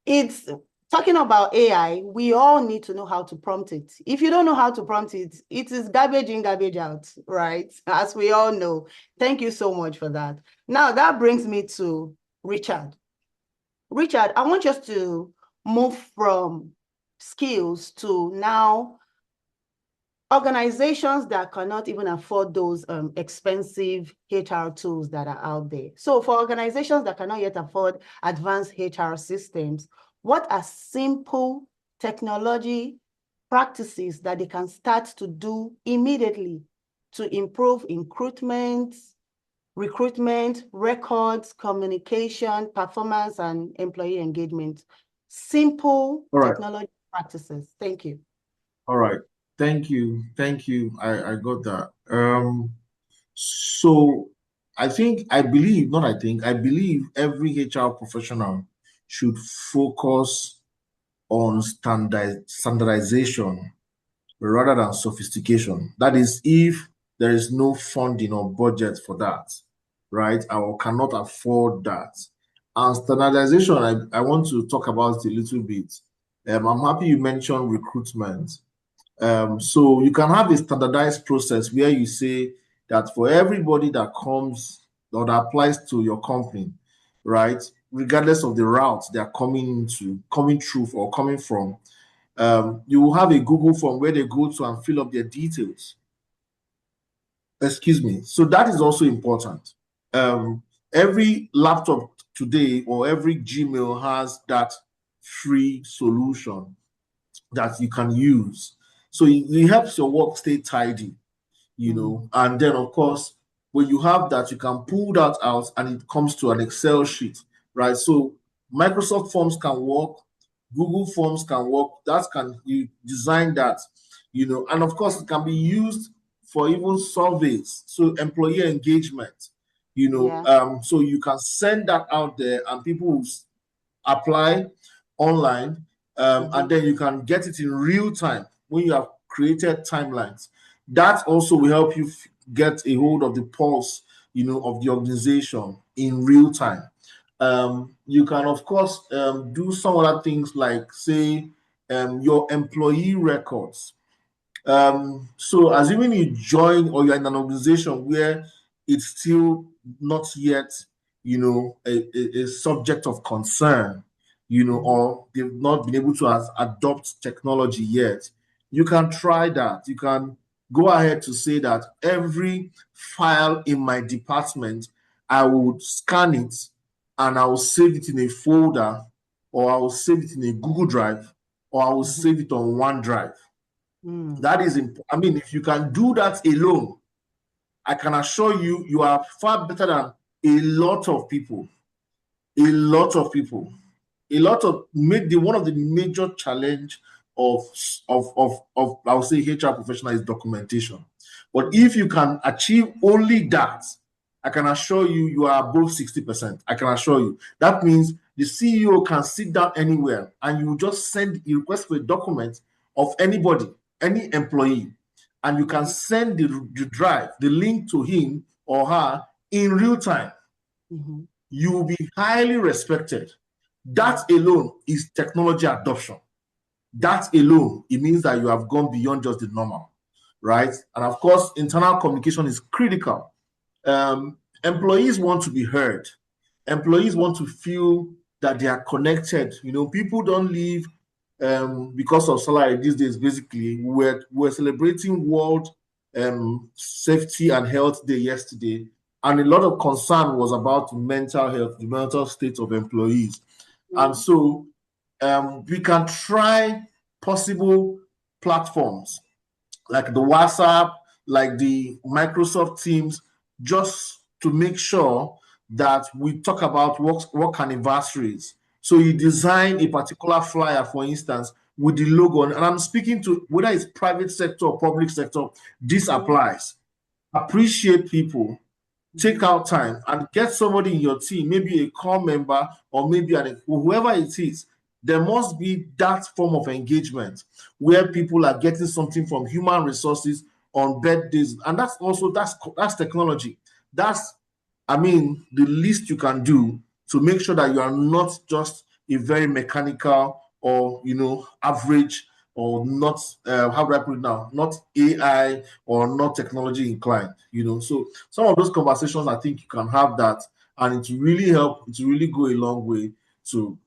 It's talking about AI, we all need to know how to prompt it. If you don't know how to prompt it, it is garbage in, garbage out, right? As we all know. Thank you so much for that. Now, that brings me to Richard. Richard, I want us to move from skills to now organizations that cannot even afford those expensive HR tools that are out there. So for organizations that cannot yet afford advanced HR systems, what are simple technology practices that they can start to do immediately to improve recruitment, records, communication, performance, and employee engagement? Simple technology practices. Thank you. All right. Thank you. Thank you. I got that. So I believe every HR professional should focus on standardization rather than sophistication. That is, if there is no funding or budget for that, right? Or cannot afford that. And standardization, I want to talk about it a little bit. I'm happy you mentioned recruitment. So you can have a standardized process where you say that for everybody that comes or that applies to your company, right, regardless of the route they're coming through or coming from, you will have a Google form where they go to and fill up their details. Excuse me. So that is also important. Every laptop today or every Gmail has that free solution that you can use. So it helps your work stay tidy, and then of course, when you have that, you can pull that out and it comes to an Excel sheet, right? So Microsoft Forms can work, Google Forms can work, you design that, and of course it can be used for even surveys, so employee engagement, so you can send that out there and people will apply online, and then you can get it in real time when you have created timelines. That also will help you get a hold of the pulse, of the organization in real time. You can, of course, do some other things like, say, your employee records. So assuming you join or you're in an organization where it's still not yet, a subject of concern, or they've not been able to adopt technology yet, you can try that. You can go ahead to say that every file in my department, I would scan it and I will save it in a folder, or I will save it in a Google Drive, or I will save it on OneDrive. That is important. I mean, if you can do that alone, I can assure you, you are far better than a lot of people. A lot of people. One of the major challenge of I would say HR professional is documentation. But if you can achieve only that, I can assure you, you are above 60%. I can assure you. That means the CEO can sit down anywhere and you just send a request for a document of anybody, any employee, and you can send the drive, the link to him or her in real time. You will be highly respected. That alone is technology adoption. That alone, it means that you have gone beyond just the normal, right? And of course, internal communication is critical. Employees want to be heard. Employees want to feel that they are connected. People don't leave because of salary these days. Basically, we're celebrating World Safety and Health Day yesterday, and a lot of concern was about mental health, the mental state of employees. And so we can try possible platforms like the WhatsApp, like the Microsoft Teams, just to make sure that we talk about work anniversaries. So you design a particular flyer, for instance, with the logo, and I'm speaking to whether it's private sector or public sector, this applies. Appreciate people, take out time and get somebody in your team, maybe a core member or maybe whoever it is. There must be that form of engagement where people are getting something from human resources on birthdays, and that's technology. That's, I mean, the least you can do to make sure that you are not just a very mechanical or average, or not how do I put it now? Not AI or not technology inclined. So some of those conversations, I think you can have that, and it really help. It really go a long way to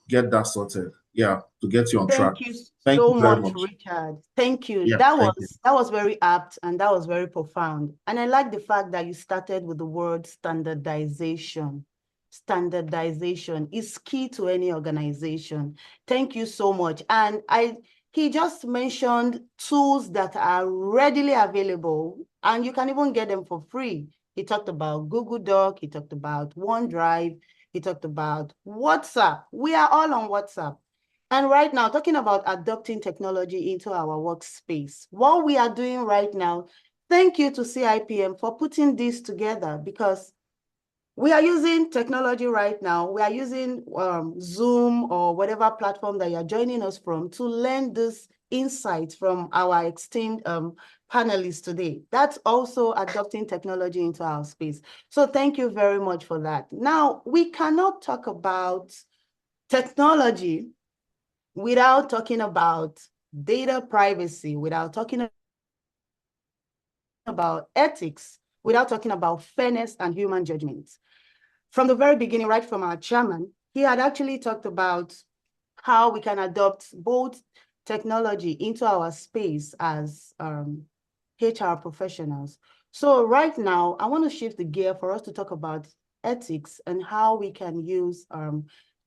get that sorted. Yeah, to get you on track. Thank you Thank you so very much, much. Richard. Thank you. Yeah, That thank you. was very apt and that was very profound. And I like the fact that you started with the word standardization. Standardization is key to any organization. Thank you so much. And he just mentioned tools that are readily available and you can even get them for free. He talked about Google Doc, he talked about OneDrive, he talked about WhatsApp. We are all on WhatsApp. And right now, talking about adopting technology into our workspace, what we are doing right now, thank you to CIPM for putting this together, because we are using technology right now. We are using Zoom or whatever platform that you're joining us from to learn this insights from our esteemed panelists today. That's also adopting technology into our space. So thank you very much for that. Now, we cannot talk about technology without talking about data privacy, without talking about ethics, without talking about fairness and human judgment. From the very beginning, right from our chairman, he had actually talked about how we can adopt both technology into our space as HR professionals. So right now, I want to shift the gear for us to talk about ethics and how we can use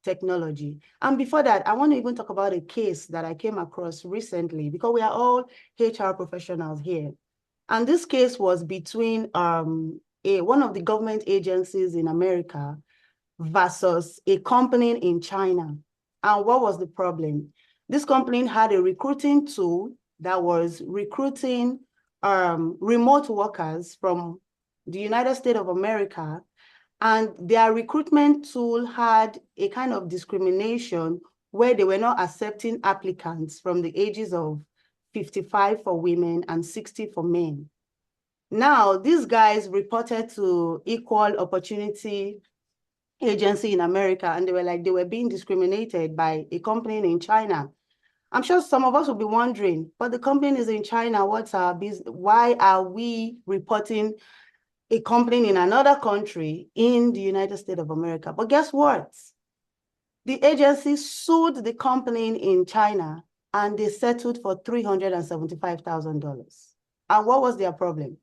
technology. And before that, I want to even talk about a case that I came across recently, because we are all HR professionals here. And this case was between one of the government agencies in America versus a company in China. And what was the problem? This company had a recruiting tool that was recruiting remote workers from the United States of America, and their recruitment tool had a kind of discrimination where they were not accepting applicants from the ages of 55 for women and 60 for men. Now, these guys reported to Equal Opportunity Agency in America, and they were like, they were being discriminated by a company in China. I'm sure some of us will be wondering, but the company is in China, what's our business? Why are we reporting a company in another country in the United States of America? But guess what? The agency sued the company in China and they settled for $375,000. And what was their problem?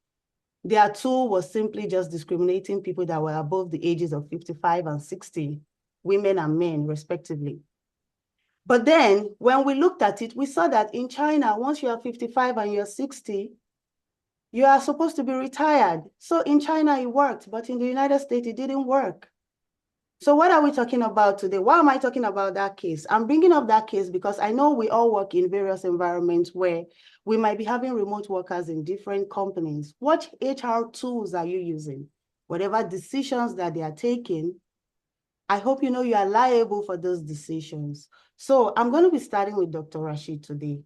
Their tool was simply just discriminating people that were above the ages of 55 and 60, women and men, respectively. But then when we looked at it, we saw that in China, once you are 55 and you're 60, you are supposed to be retired. So in China, it worked, but in the United States, it didn't work. So what are we talking about today? Why am I talking about that case? I'm bringing up that case because I know we all work in various environments where we might be having remote workers in different companies. What HR tools are you using? Whatever decisions that they are taking, I hope you know you are liable for those decisions. So I'm going to be starting with Dr. Rashid today.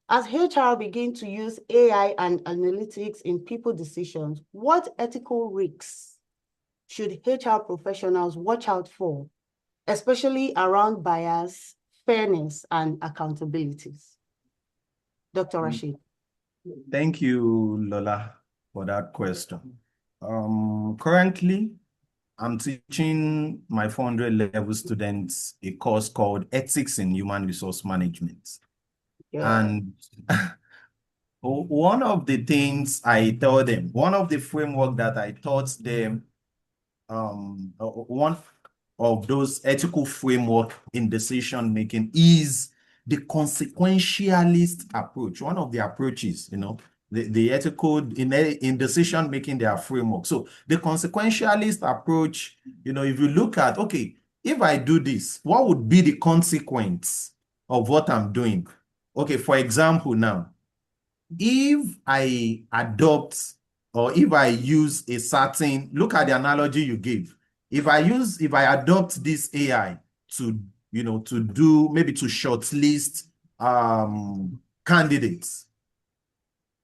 As HR begin to use AI and analytics in people decisions, what ethical risks should HR professionals watch out for, especially around bias, fairness, and accountabilities? Dr. Rashid. Thank you, Lola, for that question. Currently, I'm teaching my 400 level students a course called Ethics in Human Resource Management. Yeah. And one of the things I tell them, one of the framework that I taught them, of those ethical framework in decision making is the consequentialist approach. One of the approaches, the ethical in decision making, their framework. So the consequentialist approach, if you look at, okay, if I do this, what would be the consequence of what I'm doing? Okay, for example, now, if I adopt or if I use a certain, look at the analogy you gave. If I adopt this AI to, to do, maybe to shortlist candidates,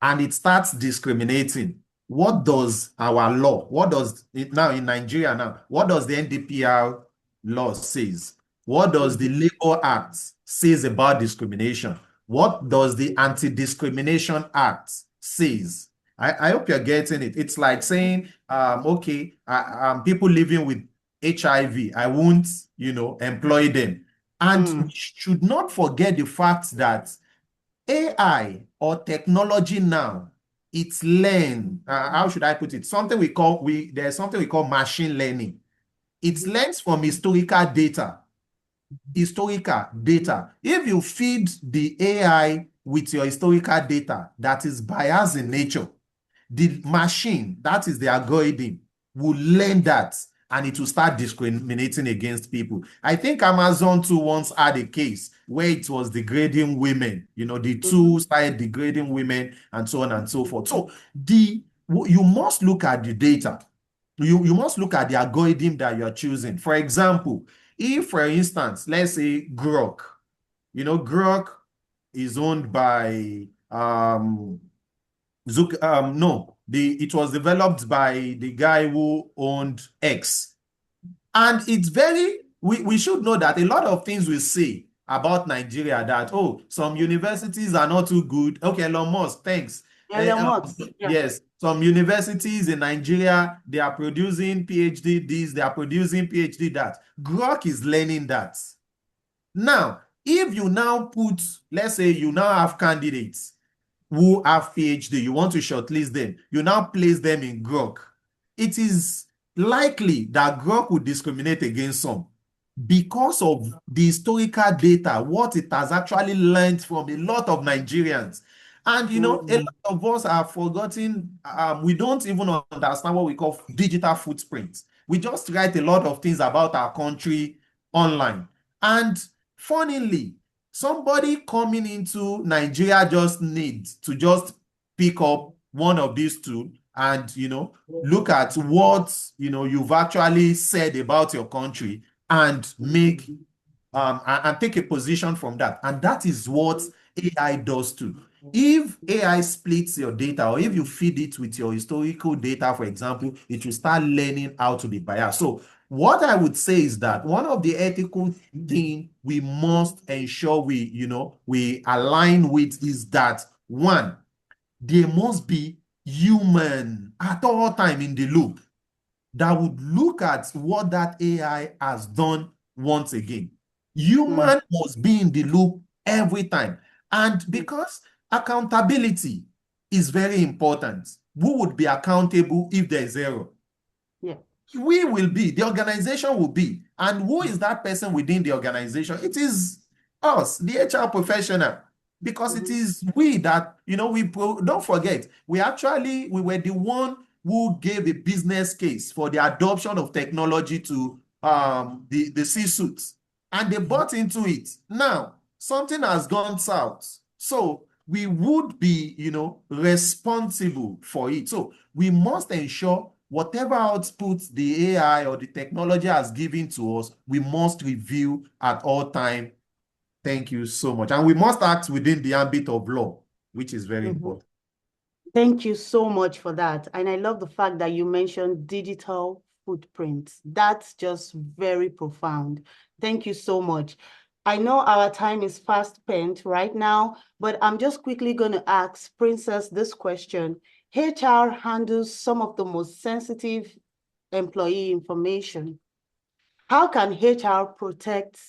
and it starts discriminating, what does our law, what does it now in Nigeria now, what does the NDPR law says? What does the Labor Act says about discrimination? What does the Anti-Discrimination Act says? I hope you're getting it. It's like saying, okay, people living with HIV, I won't, employ them. And we should not forget the fact that AI or technology now, it's learn. How should I put it? There's something we call machine learning. It learns from historical data. If you feed the AI with your historical data that is biased in nature, the machine, that is the algorithm, will learn that and it will start discriminating against people. I think Amazon too once had a case where it was degrading women. The tool started degrading women and so on and so forth. So you must look at the data. You must look at the algorithm that you're choosing. For example, if, for instance, let's say Grok, Grok is owned by it was developed by the guy who owned X. And it's we should know that a lot of things we say about Nigeria that, oh, some universities are not too good. Okay, Elon Musk, thanks. Elon Musk, yeah. Yes, some universities in Nigeria, they are producing PhD this, they are producing PhD that. Grok is learning that. Now, if you now put, let's say you now have candidates who have PhD, you want to shortlist them, you now place them in Grok, it is likely that Grok will discriminate against some because of the historical data, what it has actually learned from a lot of Nigerians. And, a lot of us have forgotten, we don't even understand what we call digital footprints. We just write a lot of things about our country online. And funnily, somebody coming into Nigeria just needs to just pick up one of these two and, look at what, you've actually said about your country and make and take a position from that. And that is what AI does too. If AI splits your data, or if you feed it with your historical data, for example, it will start learning how to be biased. So what I would say is that one of the ethical things we must ensure we align with is that, one, there must be human at all time in the loop that would look at what that AI has done once again. Human must be in the loop every time. And because accountability is very important, who would be accountable if there is error? Yeah. We will be, the organization will be. And who is that person within the organization? It is us, the HR professional. Because it is we that, don't forget, we were the one who gave a business case for the adoption of technology to the C-suits. And they bought into it. Now, something has gone south. So we would be, responsible for it. So we must ensure whatever output the AI or the technology has given to us, we must review at all time. Thank you so much. And we must act within the ambit of law, which is very important. Thank you so much for that. And I love the fact that you mentioned digital footprints. That's just very profound. Thank you so much. I know our time is fast spent right now, but I'm just quickly going to ask Princess this question. HR handles some of the most sensitive employee information. How can HR protect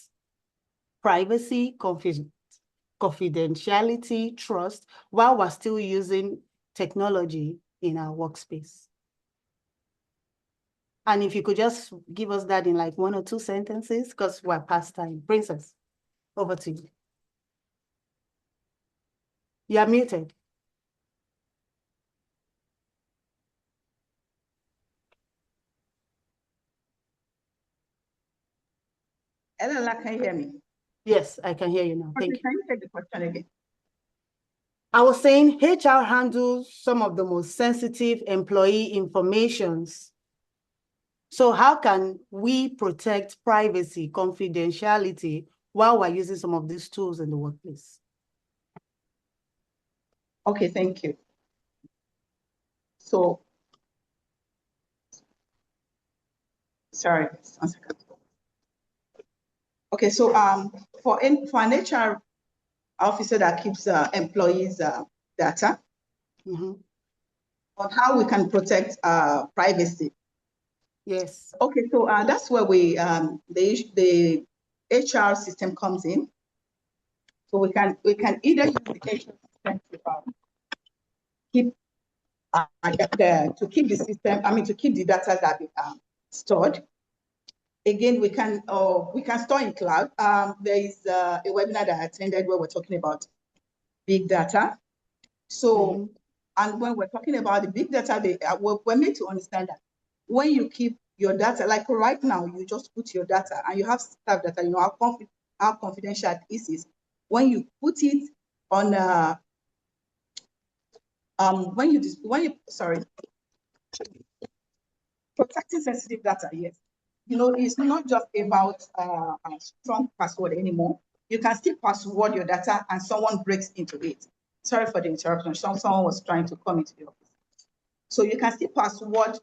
privacy, confidentiality, trust, while we're still using technology in our workspace? And if you could just give us that in like 1 or 2 sentences, because we're past time. Princess, over to you. You are muted. Ella, can you hear me? Yes, I can hear you now. Thank you. Can you take the question again? I was saying HR handles some of the most sensitive employee informations. So how can we protect privacy, confidentiality while we're using some of these tools in the workplace? Okay, thank you. So, sorry, 1 second. Okay, so for an HR officer that keeps employees' data, on how we can protect privacy. Yes. Okay, so that's where the HR system comes in. So we can either use the HR system to keep the system. I mean, to keep the data that we stored. Again, we can store in cloud. There is a webinar that I attended where we're talking about big data. So, and when we're talking about the big data, we're made to understand that when you keep your data, like right now, you just put your data and you have staff data, you know how confidential this is. When you put it on protecting sensitive data, yes. You know, it's not just about a strong password anymore. You can still password your data and someone breaks into it. Sorry for the interruption. Someone was trying to come into the office. So you can still password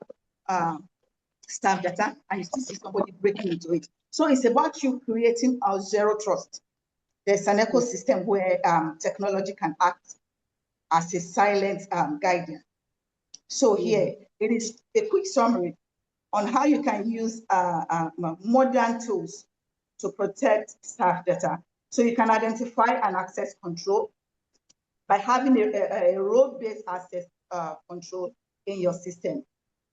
staff data and you still see somebody breaking into it. So it's about you creating a zero trust. There's an ecosystem where technology can act as a silent guardian. So here, it is a quick summary on how you can use modern tools to protect staff data. So you can identify and access control by having a role-based access control in your system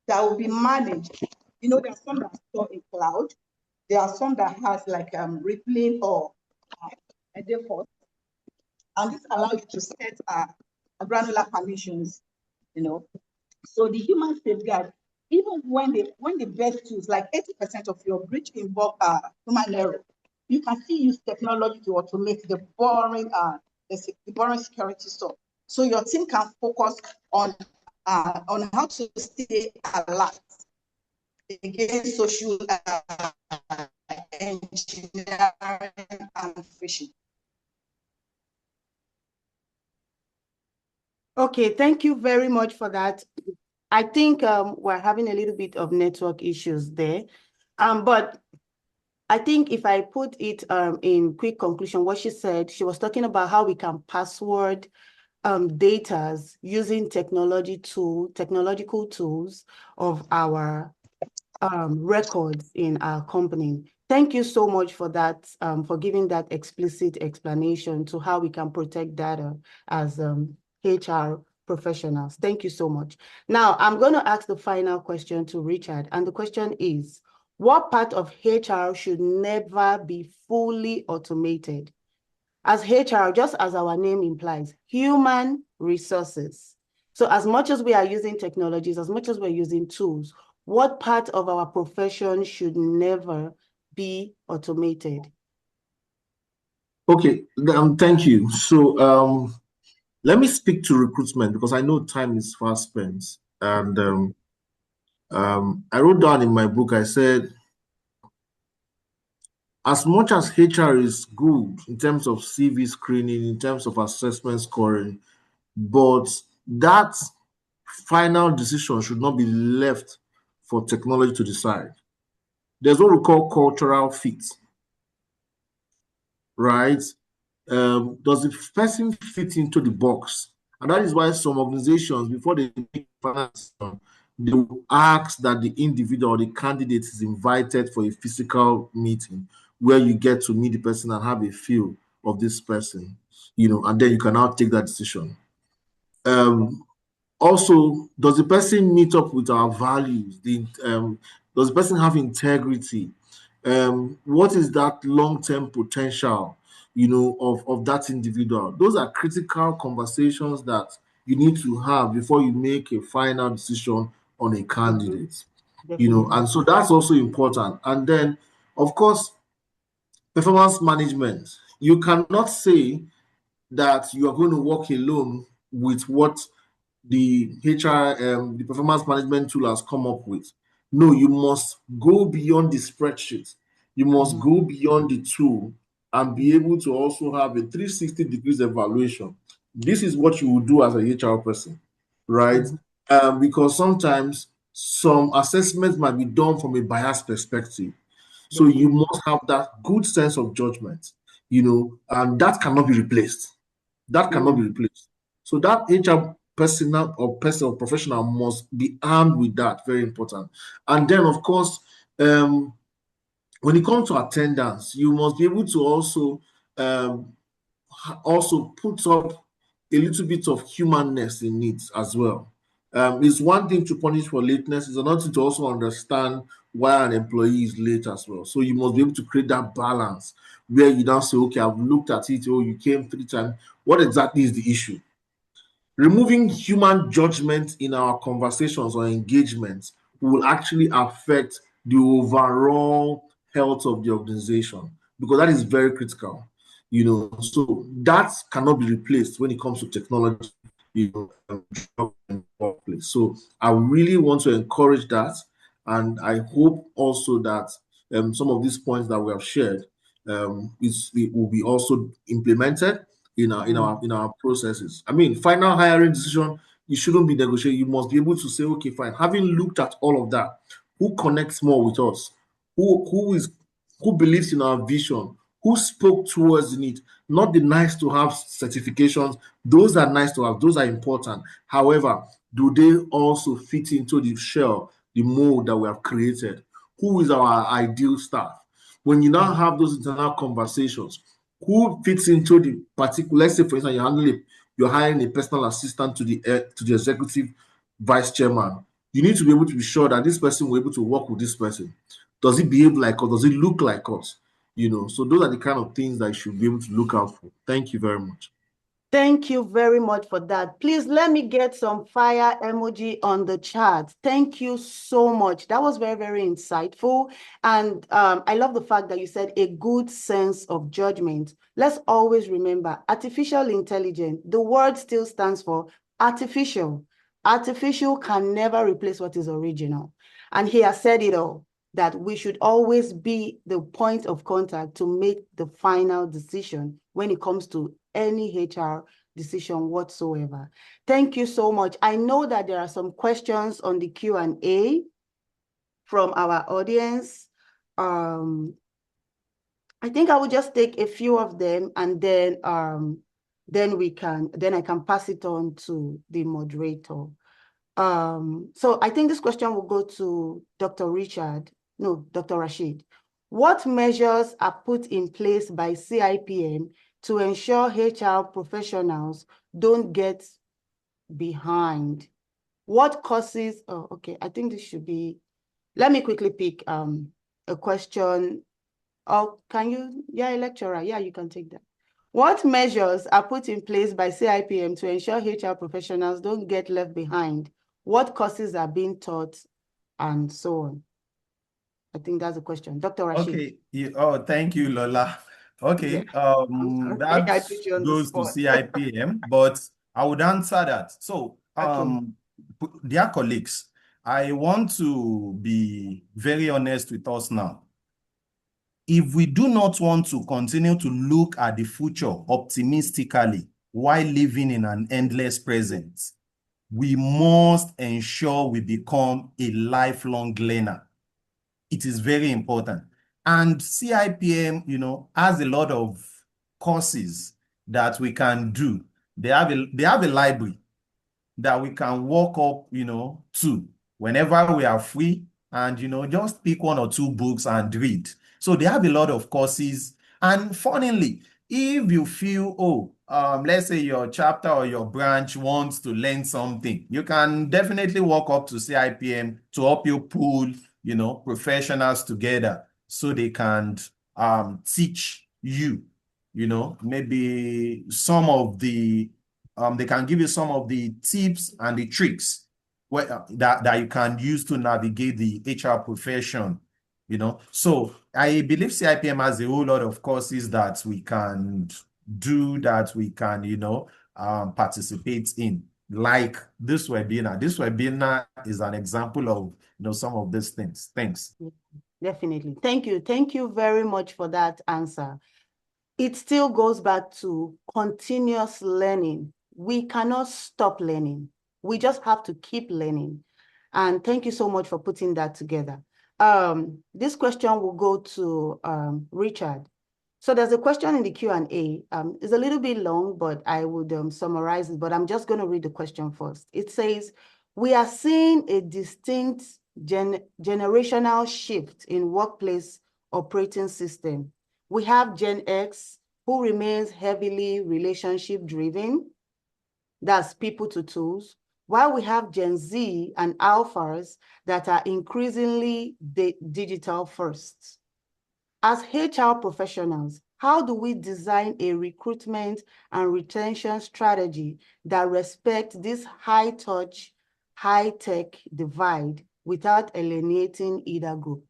that will be managed. You know, there are some that are stored in cloud. There are some that has like rippling or a default. And this allows you to set granular permissions, you know. So the human safeguard, even when the best tools, like 80% of your breach involve human error, you can still use technology to automate the boring security stuff. So your team can focus on how to stay alert against social engineering and phishing. Okay, thank you very much for that. I think we're having a little bit of network issues there. But I think if I put it in quick conclusion, what she said, she was talking about how we can password data using technological tools of our records in our company. Thank you so much for that, for giving that explicit explanation to how we can protect data as HR professionals. Thank you so much. Now, I'm going to ask the final question to Richard, and the question is, what part of HR should never be fully automated? As HR, just as our name implies, human resources. So as much as we are using technologies, as much as we're using tools, what part of our profession should never be automated? Okay, thank you. So let me speak to recruitment because I know time is fast spent. And I wrote down in my book, I said, as much as HR is good in terms of CV screening, in terms of assessment scoring, but that final decision should not be left for technology to decide. There's what we call cultural fit, right? Does the person fit into the box? And that is why some organizations, before they make final decision, they will ask that the individual or the candidate is invited for a physical meeting where you get to meet the person and have a feel of this person, and then you can now take that decision. Also, does the person meet up with our values? Does the person have integrity? What is that long-term potential, of that individual? Those are critical conversations that you need to have before you make a final decision on a candidate. Definitely. And so that's also important. And then, of course, performance management. You cannot say that you are going to work alone with what the HR, the performance management tool has come up with. No, you must go beyond the spreadsheet. You must go beyond the tool and be able to also have a 360 degrees evaluation. This is what you will do as a HR person, right? Because sometimes some assessments might be done from a biased perspective. So you must have that good sense of judgment, and that cannot be replaced. That cannot be replaced. So that HR personnel or person or professional must be armed with that. Very important. And then, of course, when it comes to attendance, you must be able to um, also put up a little bit of humanness in it as well. It's one thing to punish for lateness, it's another thing to also understand why an employee is late as well. So you must be able to create that balance where you now say, okay, I've looked at it, oh, you came 3 times. What exactly is the issue? Removing human judgment in our conversations or engagements will actually affect the overall health of the organization, because that is very critical. So that cannot be replaced when it comes to technology, in workplace. So I really want to encourage that, and I hope also that some of these points that we have shared, it will be also implemented in our processes. I mean, final hiring decision, you shouldn't be negotiating. You must be able to say, okay, fine. Having looked at all of that, who connects more with us? Who believes in our vision? Who spoke towards the need? Not the nice to have certifications. Those are nice to have. Those are important. However, do they also fit into the shell, the mold that we have created? Who is our ideal staff? When you now have those internal conversations, who fits into the particular, let's say for instance you're hiring a personal assistant to the executive vice chairman, you need to be able to be sure that this person will be able to work with this person. Does it behave like us? Does it look like us? So those are the kind of things that you should be able to look out for. Thank you very much. Thank you very much for that. Please let me get some fire emoji on the chat. Thank you so much. That was very, very insightful. And I love the fact that you said a good sense of judgment. Let's always remember artificial intelligence, the word still stands for artificial. Artificial can never replace what is original. And he has said it all, that we should always be the point of contact to make the final decision when it comes to any HR decision whatsoever. Thank you so much. I know that there are some questions on the Q&A from our audience. I think I will just take a few of them, and then I can pass it on to the moderator. So I think this question will go to Dr. Rashid. What measures are put in place by CIPM to ensure HR professionals don't get behind? What causes, okay, I think this should be, let me quickly pick a question. Oh, can you, lecturer, you can take that. What measures are put in place by CIPM to ensure HR professionals don't get left behind? What courses are being taught, and so on? I think that's a question. Dr. Rashid. Okay. Thank you, Lola. Okay. That I put you on the goes to spot. CIPM, but I would answer that. So, dear colleagues, I want to be very honest with us now. If we do not want to continue to look at the future optimistically while living in an endless present, we must ensure we become a lifelong learner. It is very important. And CIPM, has a lot of courses that we can do. They have a library that we can walk up, to whenever we are free, and, just pick one or two books and read. So they have a lot of courses. And funnily, if you feel, let's say your chapter or your branch wants to learn something, you can definitely walk up to CIPM to help you pull, professionals together so they can teach you, maybe some of the, they can give you some of the tips and the tricks that you can use to navigate the HR profession. So I believe CIPM has a whole lot of courses that we can do, that we can, participate in, like this webinar. This webinar is an example of, some of these things. Thanks. Definitely. Thank you. Thank you very much for that answer. It still goes back to continuous learning. We cannot stop learning. We just have to keep learning. And thank you so much for putting that together. This question will go to Richard. So there's a question in the Q&A. It's a little bit long, but I would summarize it, but I'm just going to read the question first. It says, we are seeing a distinct generational shift in workplace operating system. We have Gen X, who remains heavily relationship driven. That's people to tools. While we have Gen Z and alphas that are increasingly digital first. As HR professionals, how do we design a recruitment and retention strategy that respects this high-touch, high-tech divide without alienating either group?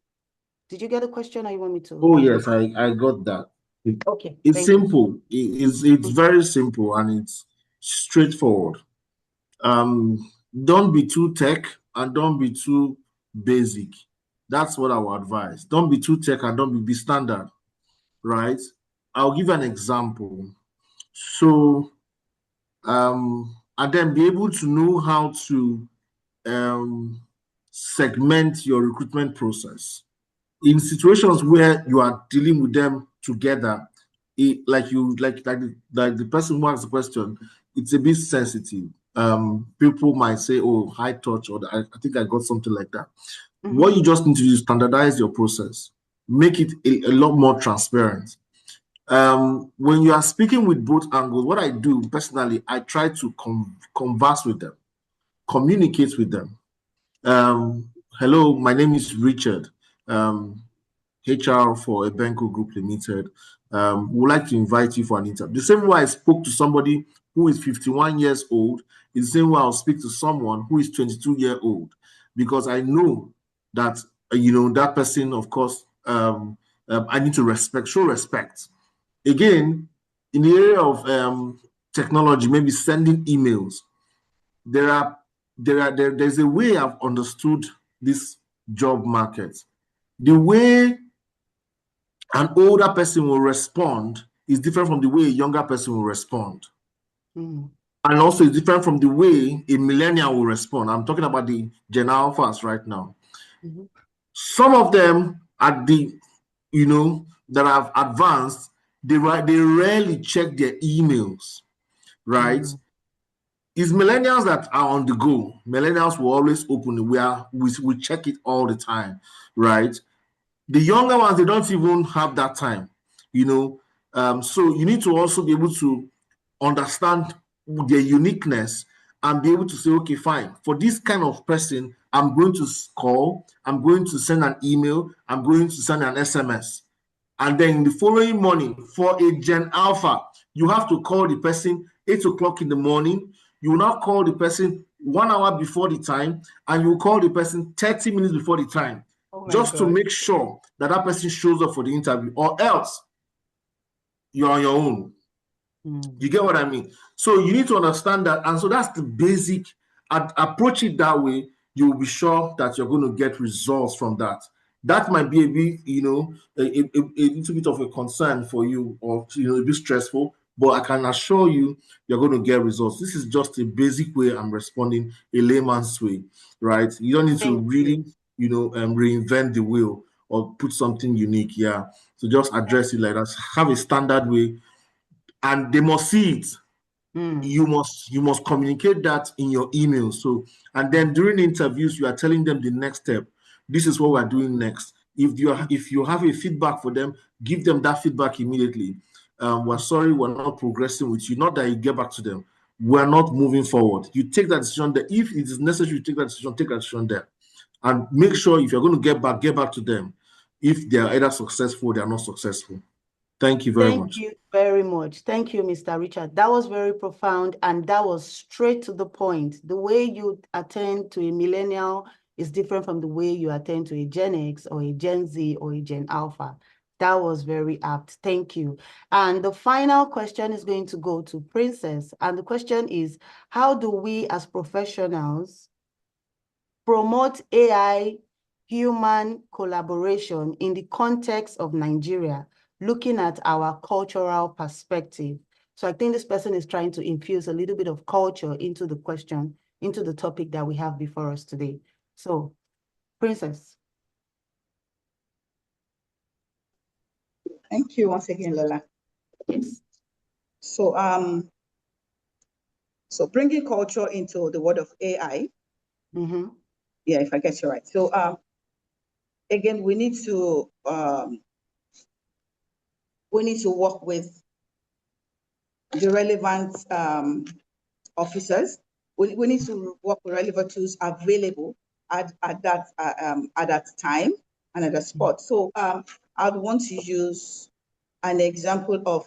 Did you get the question, or you want me to? Oh, yes, I got that. Okay. It's simple. It's very simple, and it's straightforward. Don't be too tech and don't be too basic. That's what I would advise. Don't be too tech and don't be standard, right? I'll give an example. So, and then be able to know how to segment your recruitment process. In situations where you are dealing with them together, like the person who asked the question, it's a bit sensitive. People might say, "Oh, high touch," or I think I got something like that. What you just need to do is standardize your process, make it a lot more transparent. When you are speaking with both angles, what I do personally, I try to converse with them, communicate with them. Hello, my name is Richard, HR for Ebenco Group Limited. Would like to invite you for an interview. The same way I spoke to somebody who is 51 years old is the same way I'll speak to someone who is 22-year old, because I know that that person, of course, I need to show respect. Again, in the area of technology, maybe sending emails, there's a way I've understood this job market. The way an older person will respond is different from the way a younger person will respond. And also it's different from the way a millennial will respond. I'm talking about the Gen Alphas right now. Some of them at the, that have advanced, they rarely check their emails, right? It's millennials that are on the go. Millennials will always open it. We check it all the time, right? The younger ones, they don't even have that time, so you need to also be able to understand their uniqueness and be able to say, okay, fine, for this kind of person, I'm going to call, I'm going to send an email, I'm going to send an SMS. And then the following morning, for a Gen Alpha, you have to call the person 8 o'clock in the morning. You will now call the person 1 hour before the time, and you will call the person 30 minutes before the time, just to make sure that that person shows up for the interview, or else you're on your own. You get what I mean? So you need to understand that. And so that's the basic. Approach it that way. You will be sure that you're going to get results from that. That might be a bit, a little bit of a concern for you, or a bit stressful. But I can assure you, you're going to get results. This is just a basic way I'm responding, a layman's way, right? You don't need to really, reinvent the wheel or put something unique. Yeah. So just address it like that. Have a standard way, and they must see it. You must communicate that in your email. So, and then during interviews, you are telling them the next step. This is what we're doing next. If you have a feedback for them, give them that feedback immediately. we're sorry, we're not progressing with you. Not that you get back to them. We're not moving forward. You take that decision there. If it is necessary, take that decision there. And make sure if you're going to get back to them. If they are either successful, they are not successful. Thank you very much. Thank you very much. Thank you, Mr. Richard. That was very profound and that was straight to the point. The way you attend to a millennial is different from the way you attend to a Gen X or a Gen Z or a Gen Alpha. That was very apt. Thank you. And the final question is going to go to Princess. And the question is, how do we as professionals promote AI human collaboration in the context of Nigeria, looking at our cultural perspective? So I think this person is trying to infuse a little bit of culture into the question, into the topic that we have before us today. So, Princess. Thank you once again, Lola. Yes. So bringing culture into the world of AI. Mm-hmm. Yeah, if I get you right. So again, we need to work with the relevant officers. We need to work with relevant tools available at that time and at the spot. So I'd want to use an example of,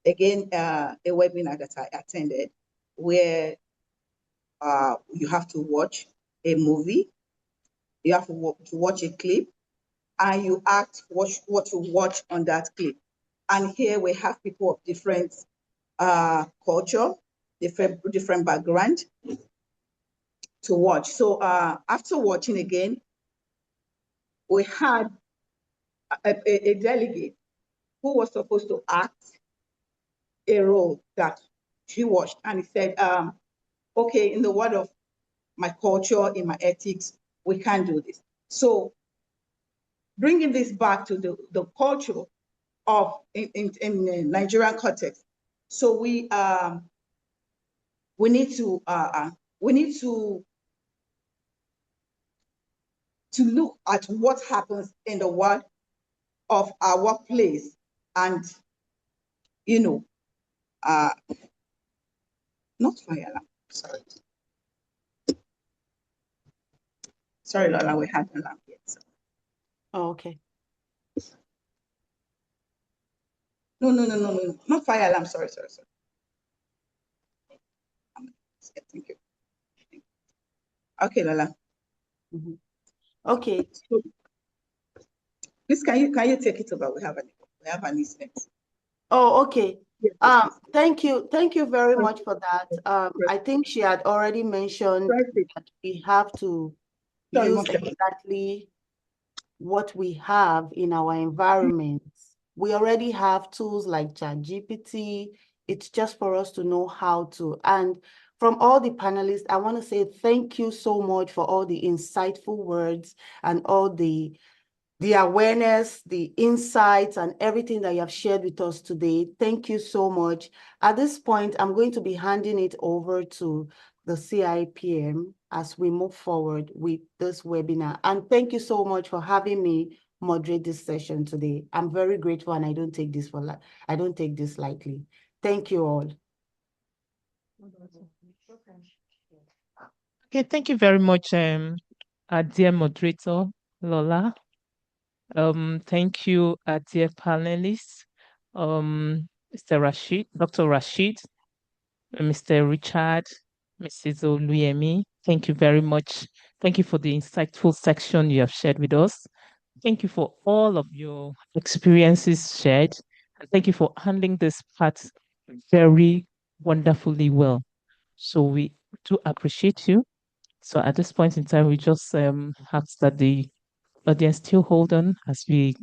again, a webinar that I attended where you have to watch a movie, you have to watch a clip, and you act what you watch on that clip. And here we have people of different culture, different background to watch. So after watching again, we had a delegate who was supposed to act a role that she watched, and he said, okay, in the world of my culture, in my ethics, we can't do this. So bringing this back to the culture of in the Nigerian context. So we need to look at what happens in the world of our workplace, and not fire alarm. Sorry, Lola, we had an alarm here. So. Oh, okay. No, not fire alarm. Sorry. Thank you. Okay, Lola. Mm-hmm. Okay. So, please, can you take it over? We have an incident. Oh, okay. Yes, thank you very much for that. I think she had already mentioned that we have to use exactly what we have in our environments. We already have tools like ChatGPT. It's just for us to know how to. And from all the panelists, I want to say thank you so much for all the insightful words and all the awareness, the insights, and everything that you have shared with us today. Thank you so much. At this point, I'm going to be handing it over to the CIPM as we move forward with this webinar. And thank you so much for having me moderate this session today. I'm very grateful, and I don't take this lightly. Thank you all. Okay, thank you very much, our dear moderator, Lola. Thank you, our dear panelists, Mr. Rashid, Dr. Rashid, Mr. Richard, Mrs. Oluyemi. Thank you very much. Thank you for the insightful section you have shared with us. Thank you for all of your experiences shared. And thank you for handling this part very wonderfully well. So we do appreciate you. So at this point in time, we just ask that the audience still hold on as we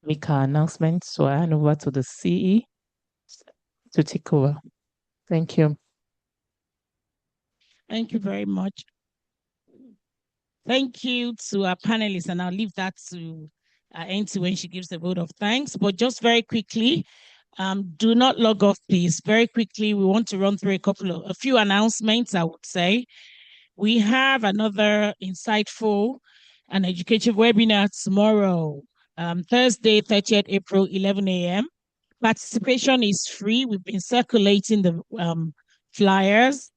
make our announcement. So I hand over to the CE to take over. Thank you. Thank you very much. Thank you to our panelists, and I'll leave that to Auntie when she gives the vote of thanks. But just very quickly, do not log off, please. Very quickly, we want to run through a few announcements, I would say. We have another insightful and educative webinar tomorrow, Thursday, 30th April, 11 a.m. Participation is free. We've been circulating the flyers.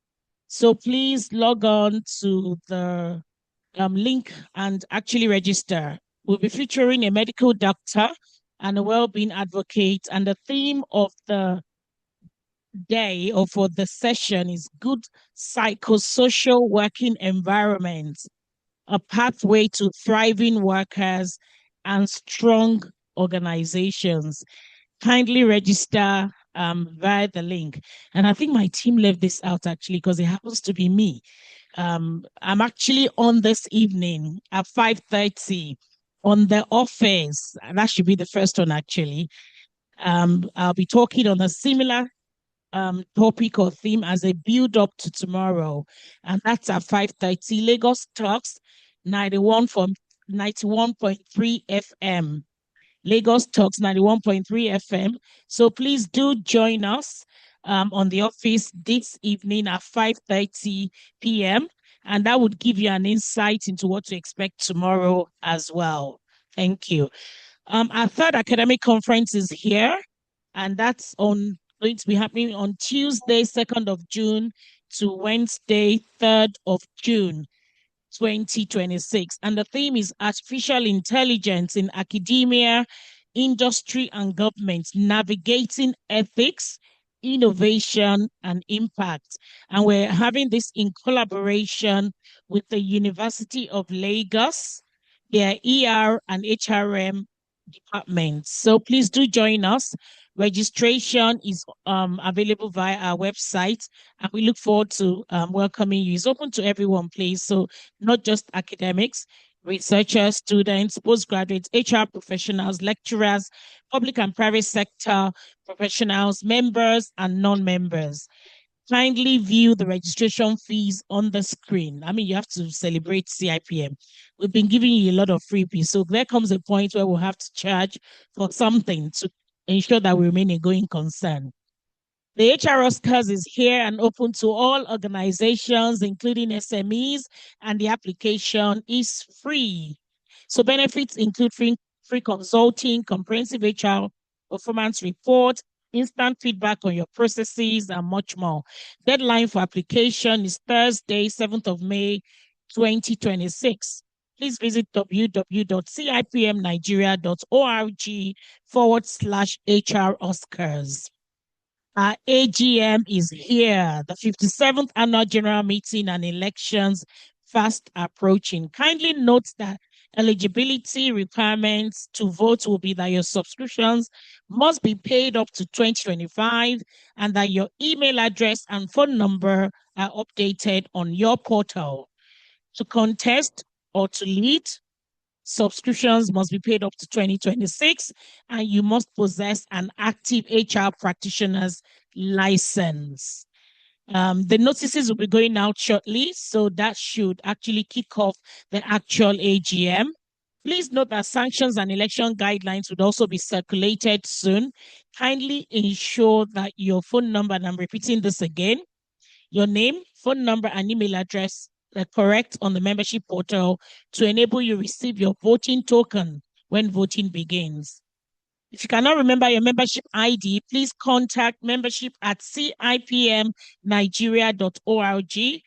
So please log on to the link and actually register. We'll be featuring a medical doctor and a well-being advocate. And the theme of the day or for the session is good psychosocial working environment, a pathway to thriving workers and strong organizations. Kindly register via the link. And I think my team left this out actually because it happens to be me. I'm actually on this evening at 5:30 on the office. That should be the first one actually. I'll be talking on a similar topic or theme as a build up to tomorrow, and that's at 5:30. Lagos Talks 91 from 91.3 FM. Lagos Talks 91.3 FM. So please do join us on the office this evening at 5:30 p.m. And that would give you an insight into what to expect tomorrow as well. Thank you. Our third academic conference is here, and that's going to be happening on Tuesday, 2nd of June to Wednesday, 3rd of June. 2026. And the theme is artificial intelligence in academia, industry, and government, navigating ethics, innovation, and impact. And we're having this in collaboration with the University of Lagos, their ER and HRM departments. So please do join us. Registration is available via our website, and we look forward to welcoming you. It's open to everyone, please. So not just academics, researchers, students, postgraduates, HR professionals, lecturers, public and private sector professionals, members, and non-members. Kindly view the registration fees on the screen. I mean, you have to celebrate CIPM. We've been giving you a lot of freebies. So there comes a point where we'll have to charge for something to ensure that we remain a going concern. The HR Oscars is here and open to all organizations, including SMEs, and the application is free. So benefits include free consulting, comprehensive HR performance report, instant feedback on your processes, and much more. Deadline for application is Thursday, 7th of May, 2026. Please visit www.cipmnigeria.org/HR Oscars. Our AGM is here, the 57th Annual General Meeting and elections fast approaching. Kindly note that eligibility requirements to vote will be that your subscriptions must be paid up to 2025 and that your email address and phone number are updated on your portal. To contest or to lead, subscriptions must be paid up to 2026, and you must possess an active HR practitioner's license. The notices will be going out shortly, so that should actually kick off the actual AGM. Please note that sanctions and election guidelines would also be circulated soon. Kindly ensure that your phone number, and I'm repeating this again, your name, phone number, and email address are correct on the membership portal to enable you receive your voting token when voting begins. If you cannot remember your membership ID, please contact membership@cipmnigeria.org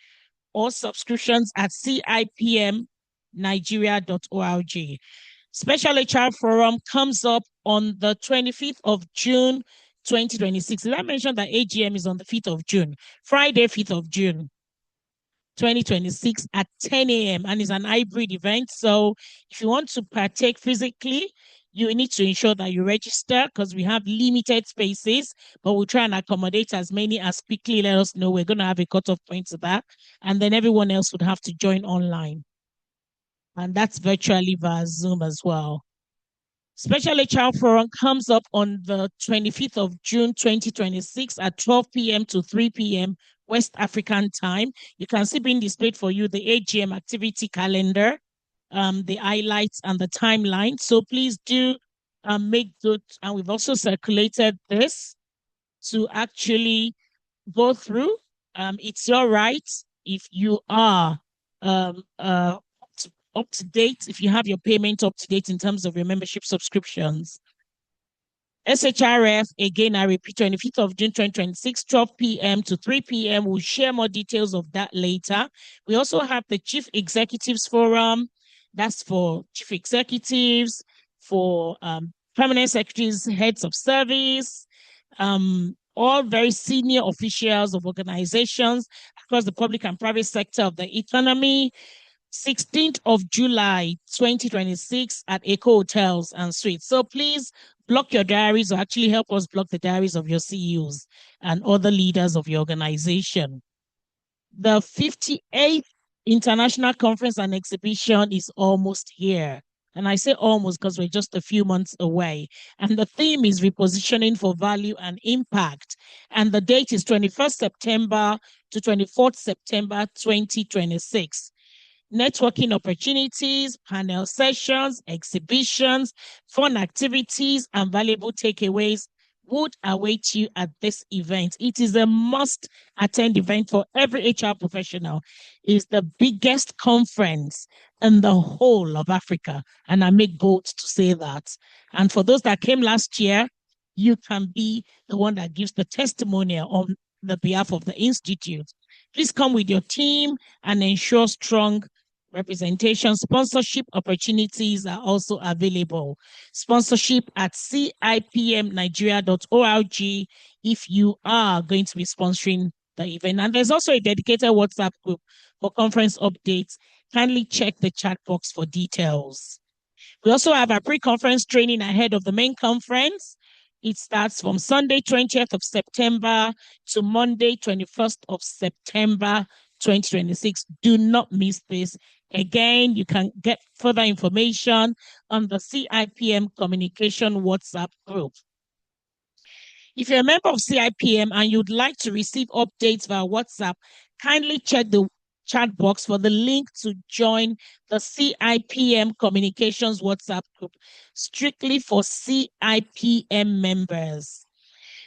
or subscriptions@cipmnigeria.org. Special HR Forum comes up on the 25th of June, 2026. Did I mention that AGM is on the 5th of June? Friday, 5th of June. 2026 at 10 a.m. and it's an hybrid event. So if you want to partake physically, you need to ensure that you register because we have limited spaces, but we'll try and accommodate as many as quickly. Let us know. We're going to have a cutoff point to that. And then everyone else would have to join online. And that's virtually via Zoom as well. Special HR Forum comes up on the 25th of June, 2026 at 12 p.m. to 3 p.m. West African time. You can see being displayed for you the AGM activity calendar, the highlights and the timeline. So please do make good. And we've also circulated this to actually go through. It's your right if you are up to date, if you have your payment up to date in terms of your membership subscriptions. SHRF, again, I repeat, 25th of June, 2026, 12 p.m. to 3 p.m. We'll share more details of that later. We also have the Chief Executives Forum. That's for chief executives, for permanent secretaries, heads of service, all very senior officials of organizations across the public and private sector of the economy. 16th of July, 2026 at Eco Hotels and Suites. So please block your diaries, or actually help us block the diaries of your CEOs and other leaders of your organization. The 58th International Conference and Exhibition is almost here. And I say almost because we're just a few months away. And the theme is repositioning for value and impact. And the date is 21st September to 24th September, 2026. Networking opportunities, panel sessions, exhibitions, fun activities, and valuable takeaways would await you at this event. It is a must-attend event for every HR professional. It's the biggest conference in the whole of Africa, and I make bold to say that. And for those that came last year, you can be the one that gives the testimonial on the behalf of the Institute. Please come with your team and ensure strong representation. Sponsorship opportunities are also available. Sponsorship at cipmnigeria.org if you are going to be sponsoring the event. And there's also a dedicated WhatsApp group for conference updates. Kindly check the chat box for details. We also have a pre-conference training ahead of the main conference. It starts from Sunday, 20th of September to Monday, 21st of September, 2026. Do not miss this. Again, you can get further information on the CIPM Communication WhatsApp group. If you're a member of CIPM and you'd like to receive updates via WhatsApp, kindly check the chat box for the link to join the CIPM Communications WhatsApp group, strictly for CIPM members.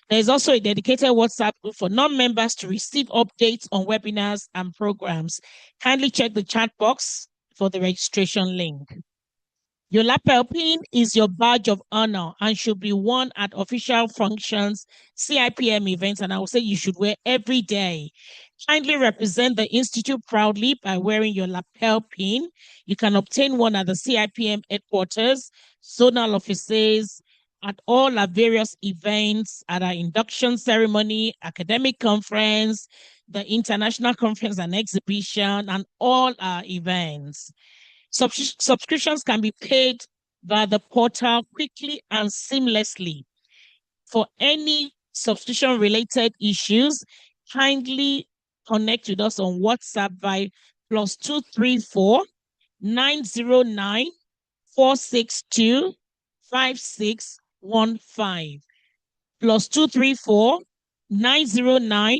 There's also a dedicated WhatsApp group for non-members to receive updates on webinars and programs. Kindly check the chat box for the registration link. Your lapel pin is your badge of honor and should be worn at official functions, CIPM events, and I would say you should wear every day. Kindly represent the Institute proudly by wearing your lapel pin. You can obtain one at the CIPM headquarters, zonal offices, at all our various events, at our induction ceremony, academic conference, the international conference and exhibition, and all our events. Subscriptions can be paid via the portal quickly and seamlessly. For any subscription-related issues, kindly connect with us on WhatsApp by +234 909 462 5615. +234 909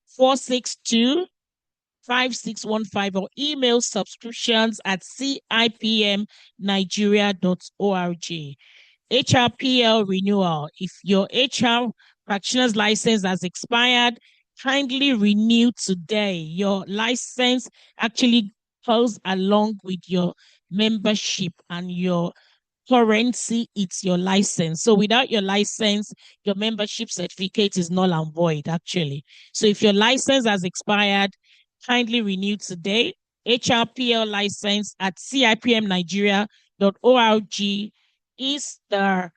462 5615, or email subscriptions at cipmnigeria.org. HRPL renewal. If your HR practitioner's license has expired, kindly renew today. Your license actually goes along with your membership, and your currency, it's your license. So without your license, your membership certificate is null and void, actually. So if your license has expired, kindly renew today. HRPL license at cipmnigeria.org is the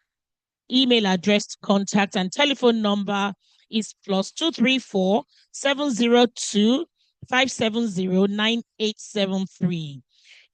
email address to contact, and telephone number is +234 702 570 9873.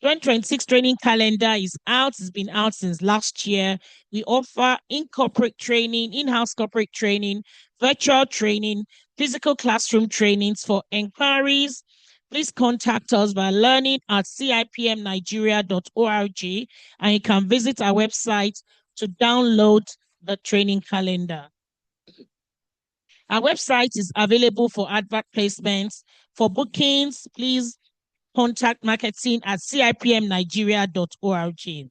2026 training calendar is out. It's been out since last year. We offer in-corporate training, in-house corporate training, virtual training, physical classroom trainings. For inquiries, please contact us by learning@cipmnigeria.org, and you can visit our website to download the training calendar. Our website is available for advert placements. For bookings, please contact marketing@cipmnigeria.org.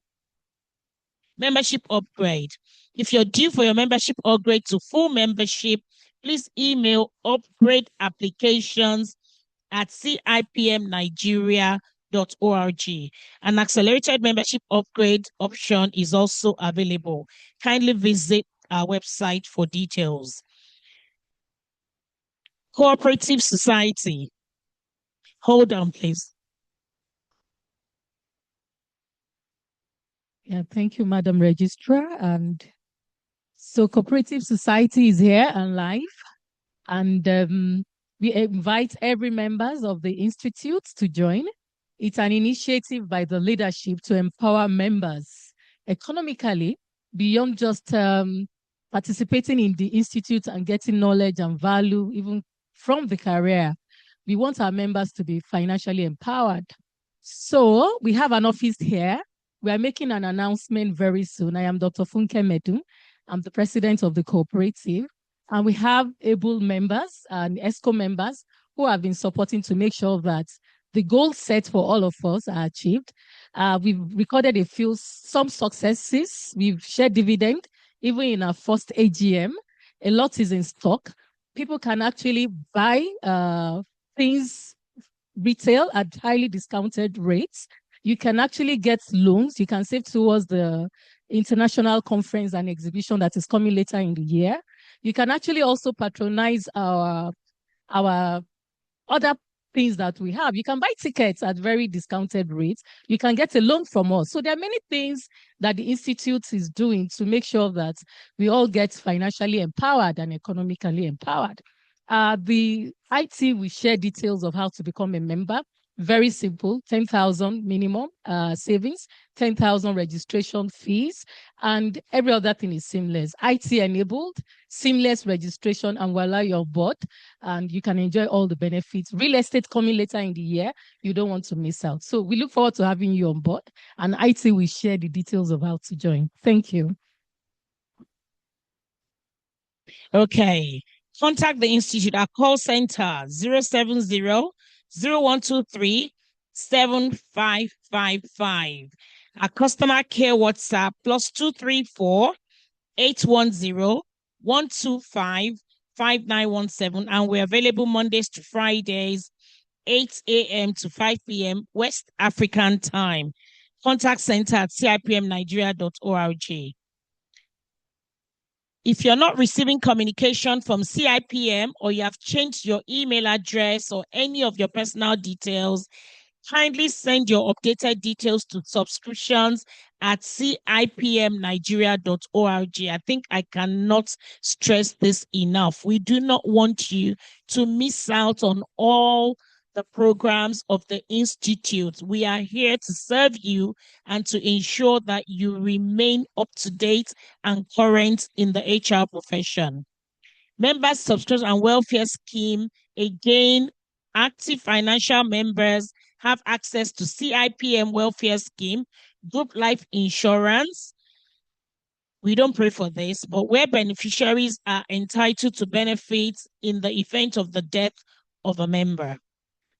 Membership upgrade. If you're due for your membership upgrade to full membership, please email upgradeapplications@cipmnigeria.org. An accelerated membership upgrade option is also available. Kindly visit our website for details. Cooperative society. Hold on, please. Yeah, thank you, Madam Registrar. And so cooperative society is here and live. And we invite every members of the Institute to join. It's an initiative by the leadership to empower members economically beyond just participating in the Institute and getting knowledge and value even from the career. We want our members to be financially empowered. So we have an office here. We are making an announcement very soon. I am Dr. Funke Medu. I'm the president of the cooperative. And we have able members and ESCO members who have been supporting to make sure that the goals set for all of us are achieved. We've recorded some successes. We've shared dividend, even in our first AGM. A lot is in stock. People can actually buy things retail at highly discounted rates. You can actually get loans. You can save towards the international conference and exhibition that is coming later in the year. You can actually also patronize our other things that we have. You can buy tickets at very discounted rates. You can get a loan from us. So there are many things that the Institute is doing to make sure that we all get financially empowered and economically empowered. The IT will share details of how to become a member. Very simple, 10,000 minimum savings, 10,000 registration fees, and every other thing is seamless. IT enabled, seamless registration, and voila, you're on board, and you can enjoy all the benefits. Real estate coming later in the year, you don't want to miss out. So we look forward to having you on board, and IT will share the details of how to join. Thank you. Okay. Contact the Institute. Our call center 070-0123-7555. Our customer care WhatsApp +234 810-125-5917. And we're available Mondays to Fridays, 8 a.m. to 5 p.m. West African time. Contact center at CIPMNigeria.org. If you're not receiving communication from CIPM or you have changed your email address or any of your personal details, kindly send your updated details to subscriptions@cipmnigeria.org. I think I cannot stress this enough. We do not want you to miss out on all the programs of the Institute. We are here to serve you and to ensure that you remain up to date and current in the HR profession. Members Subscription and Welfare Scheme, again, active financial members have access to CIPM Welfare Scheme, group life insurance. We don't pray for this, but where beneficiaries are entitled to benefits in the event of the death of a member.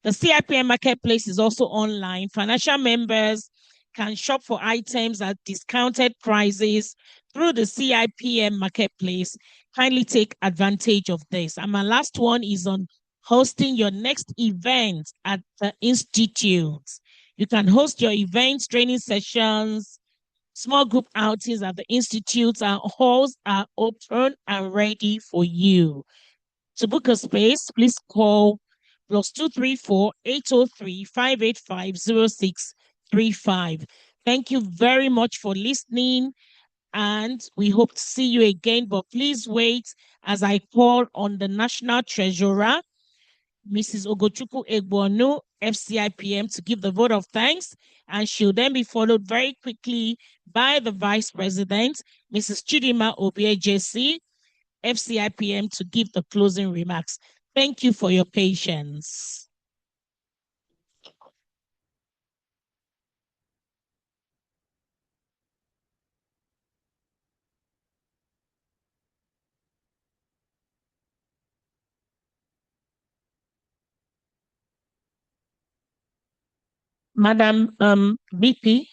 The CIPM Marketplace is also online. Financial members can shop for items at discounted prices through the CIPM Marketplace. Kindly take advantage of this. And my last one is on hosting your next event at the Institute. You can host your events, training sessions, small group outings at the Institute, and halls are open and ready for you. To book a space, please call +234 803 585 0635. Thank you very much for listening, and we hope to see you again. But please wait as I call on the National Treasurer, Mrs. Ogochukwu Egbonu, FCIPM, to give the vote of thanks, and she'll then be followed very quickly by the Vice President, Mrs. Chidima Obiejesi, FCIPM, to give the closing remarks. Thank you for your patience. Madam VP,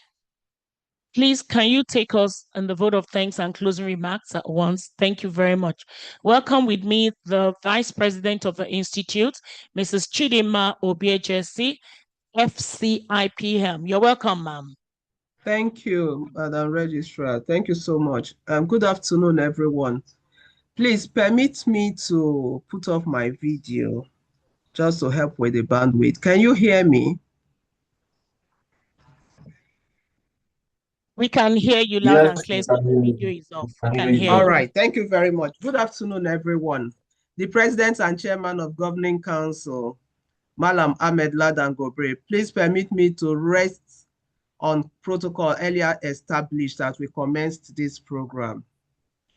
please, can you take us on the vote of thanks and closing remarks at once? Thank you very much. Welcome with me the Vice President of the Institute, Mrs. Chidima Obiejesi, FCIPM. You're welcome, ma'am. Thank you, Madam Registrar. Thank you so much. Good afternoon, everyone. Please permit me to put off my video just to help with the bandwidth. Can you hear me? We can hear you loud and Yes, clear. we So can the hear you. video is off. We Can can hear you hear All you. well. right. Thank you very much. Good afternoon, everyone. The President and Chairman of Governing Council, Malam Ahmed Ladan Gobre, please permit me to rest on protocol earlier established as we commenced this program.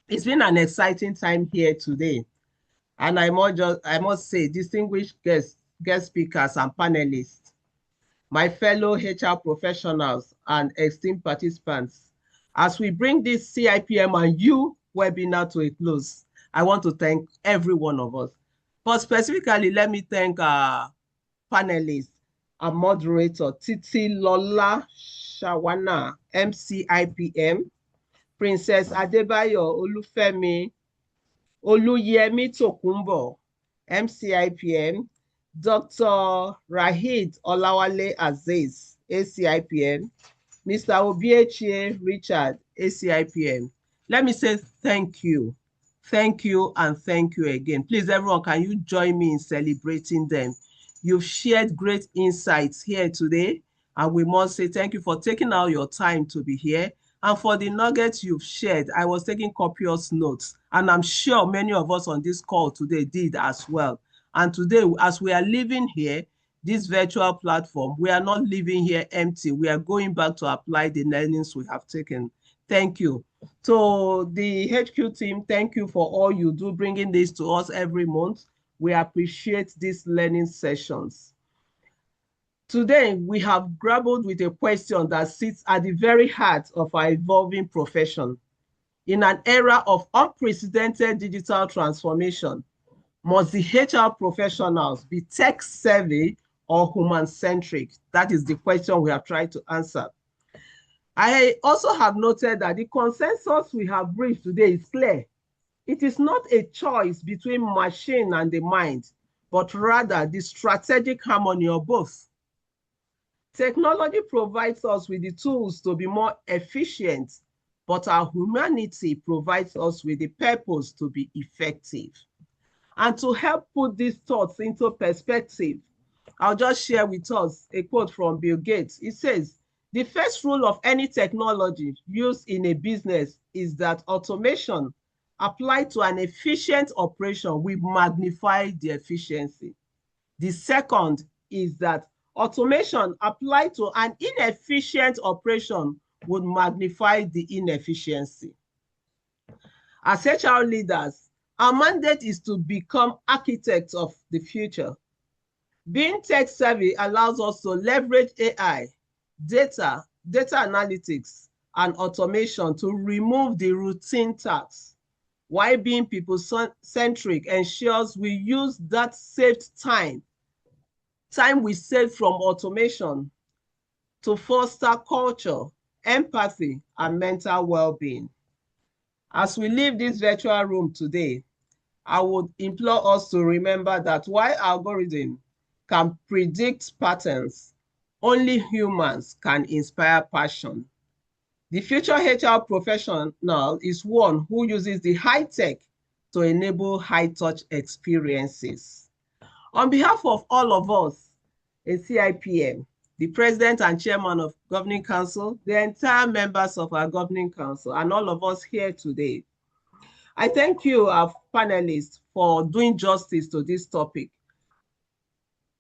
It's been an exciting time here today, and I must say, distinguished guest speakers and panelists, my fellow HR professionals and esteemed participants, as we bring this CIPM and You webinar to a close, I want to thank every one of us. But specifically, let me thank our panelists and moderator, Titi Lola Shawana, MCIPM, Princess Adebayo Olufemi Oluyemi Tokunbo, MCIPM, Dr. Rahid Olawale Aziz, ACIPM, Mr. Obiechie Richard, ACIPM. Let me say thank you. Thank you and thank you again. Please, everyone, can you join me in celebrating them? You've shared great insights here today, and we must say thank you for taking out your time to be here. And for the nuggets you've shared, I was taking copious notes, and I'm sure many of us on this call today did as well. And today, as we are living here, this virtual platform, we are not living here empty. We are going back to apply the learnings we have taken. Thank you. So the HQ team, thank you for all you do, bringing this to us every month. We appreciate these learning sessions. Today, we have grappled with a question that sits at the very heart of our evolving profession. In an era of unprecedented digital transformation, must the HR professionals be tech savvy or human centric? That is the question we have tried to answer. I also have noted that the consensus we have reached today is clear. It is not a choice between machine and the mind, but rather the strategic harmony of both. Technology provides us with the tools to be more efficient, but our humanity provides us with the purpose to be effective. And to help put these thoughts into perspective, I'll just share with us a quote from Bill Gates. It says, "The first rule of any technology used in a business is that automation applied to an efficient operation will magnify the efficiency. The second is that automation applied to an inefficient operation would magnify the inefficiency." As HR leaders, our mandate is to become architects of the future. Being tech savvy allows us to leverage AI, data analytics, and automation to remove the routine tasks, while being people-centric ensures we use that saved time we saved from automation, to foster culture, empathy, and mental well-being. As we leave this virtual room today, I would implore us to remember that while algorithms can predict patterns, only humans can inspire passion. The future HR professional is one who uses the high tech to enable high touch experiences. On behalf of all of us at CIPM, the President and Chairman of Governing Council, the entire members of our Governing Council, and all of us here today, I thank you, our panelists, for doing justice to this topic,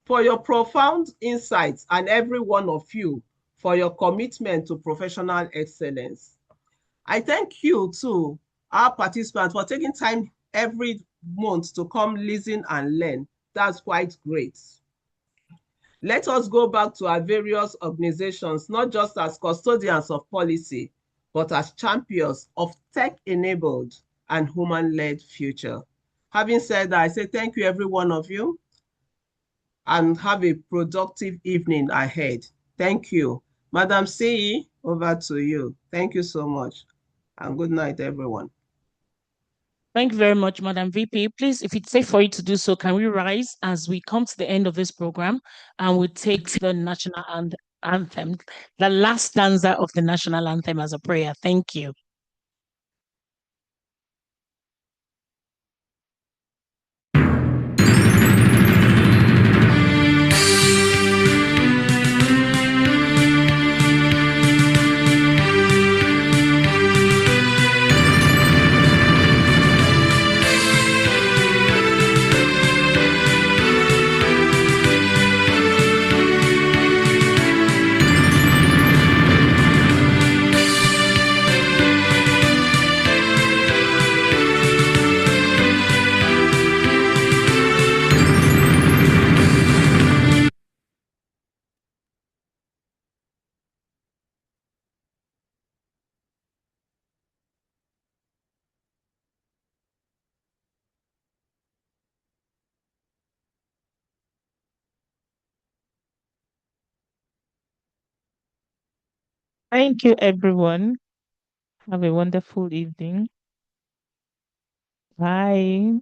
for your profound insights, and every one of you for your commitment to professional excellence. I thank you too, our participants, for taking time every month to come listen and learn. That's quite great. Let us go back to our various organizations, not just as custodians of policy, but as champions of tech-enabled and human-led future. Having said that, I say thank you, every one of you, and have a productive evening ahead. Thank you. Madam CE, over to you. Thank you so much, and good night, everyone. Thank you very much, Madam VP. Please, if it's safe for you to do so, can we rise as we come to the end of this program and we take the national anthem? anthem, the last stanza of the national anthem as a prayer. Thank you. Thank you, everyone. Have a wonderful evening. Bye.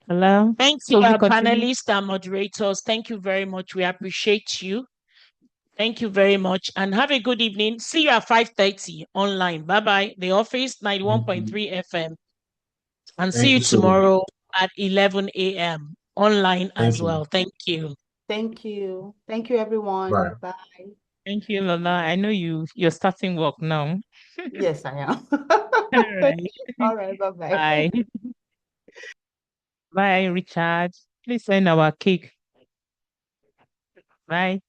Hello. Thank So you, we our continue. panelists and moderators. Thank you very much. We appreciate you. Thank you very much. And have a good evening. See you at 5:30 online. Bye-bye. The office, Thank you. 91.3 FM. And see Thank you you so much. tomorrow at 11 a.m. online as Thank you. well. Thank you. Thank you. Thank you, everyone. Bye. Bye. Thank you, Lola. I know you're starting work now. Yes, I am. All right. All right, bye-bye. Bye. Bye, Richard. Please send our cake. Bye.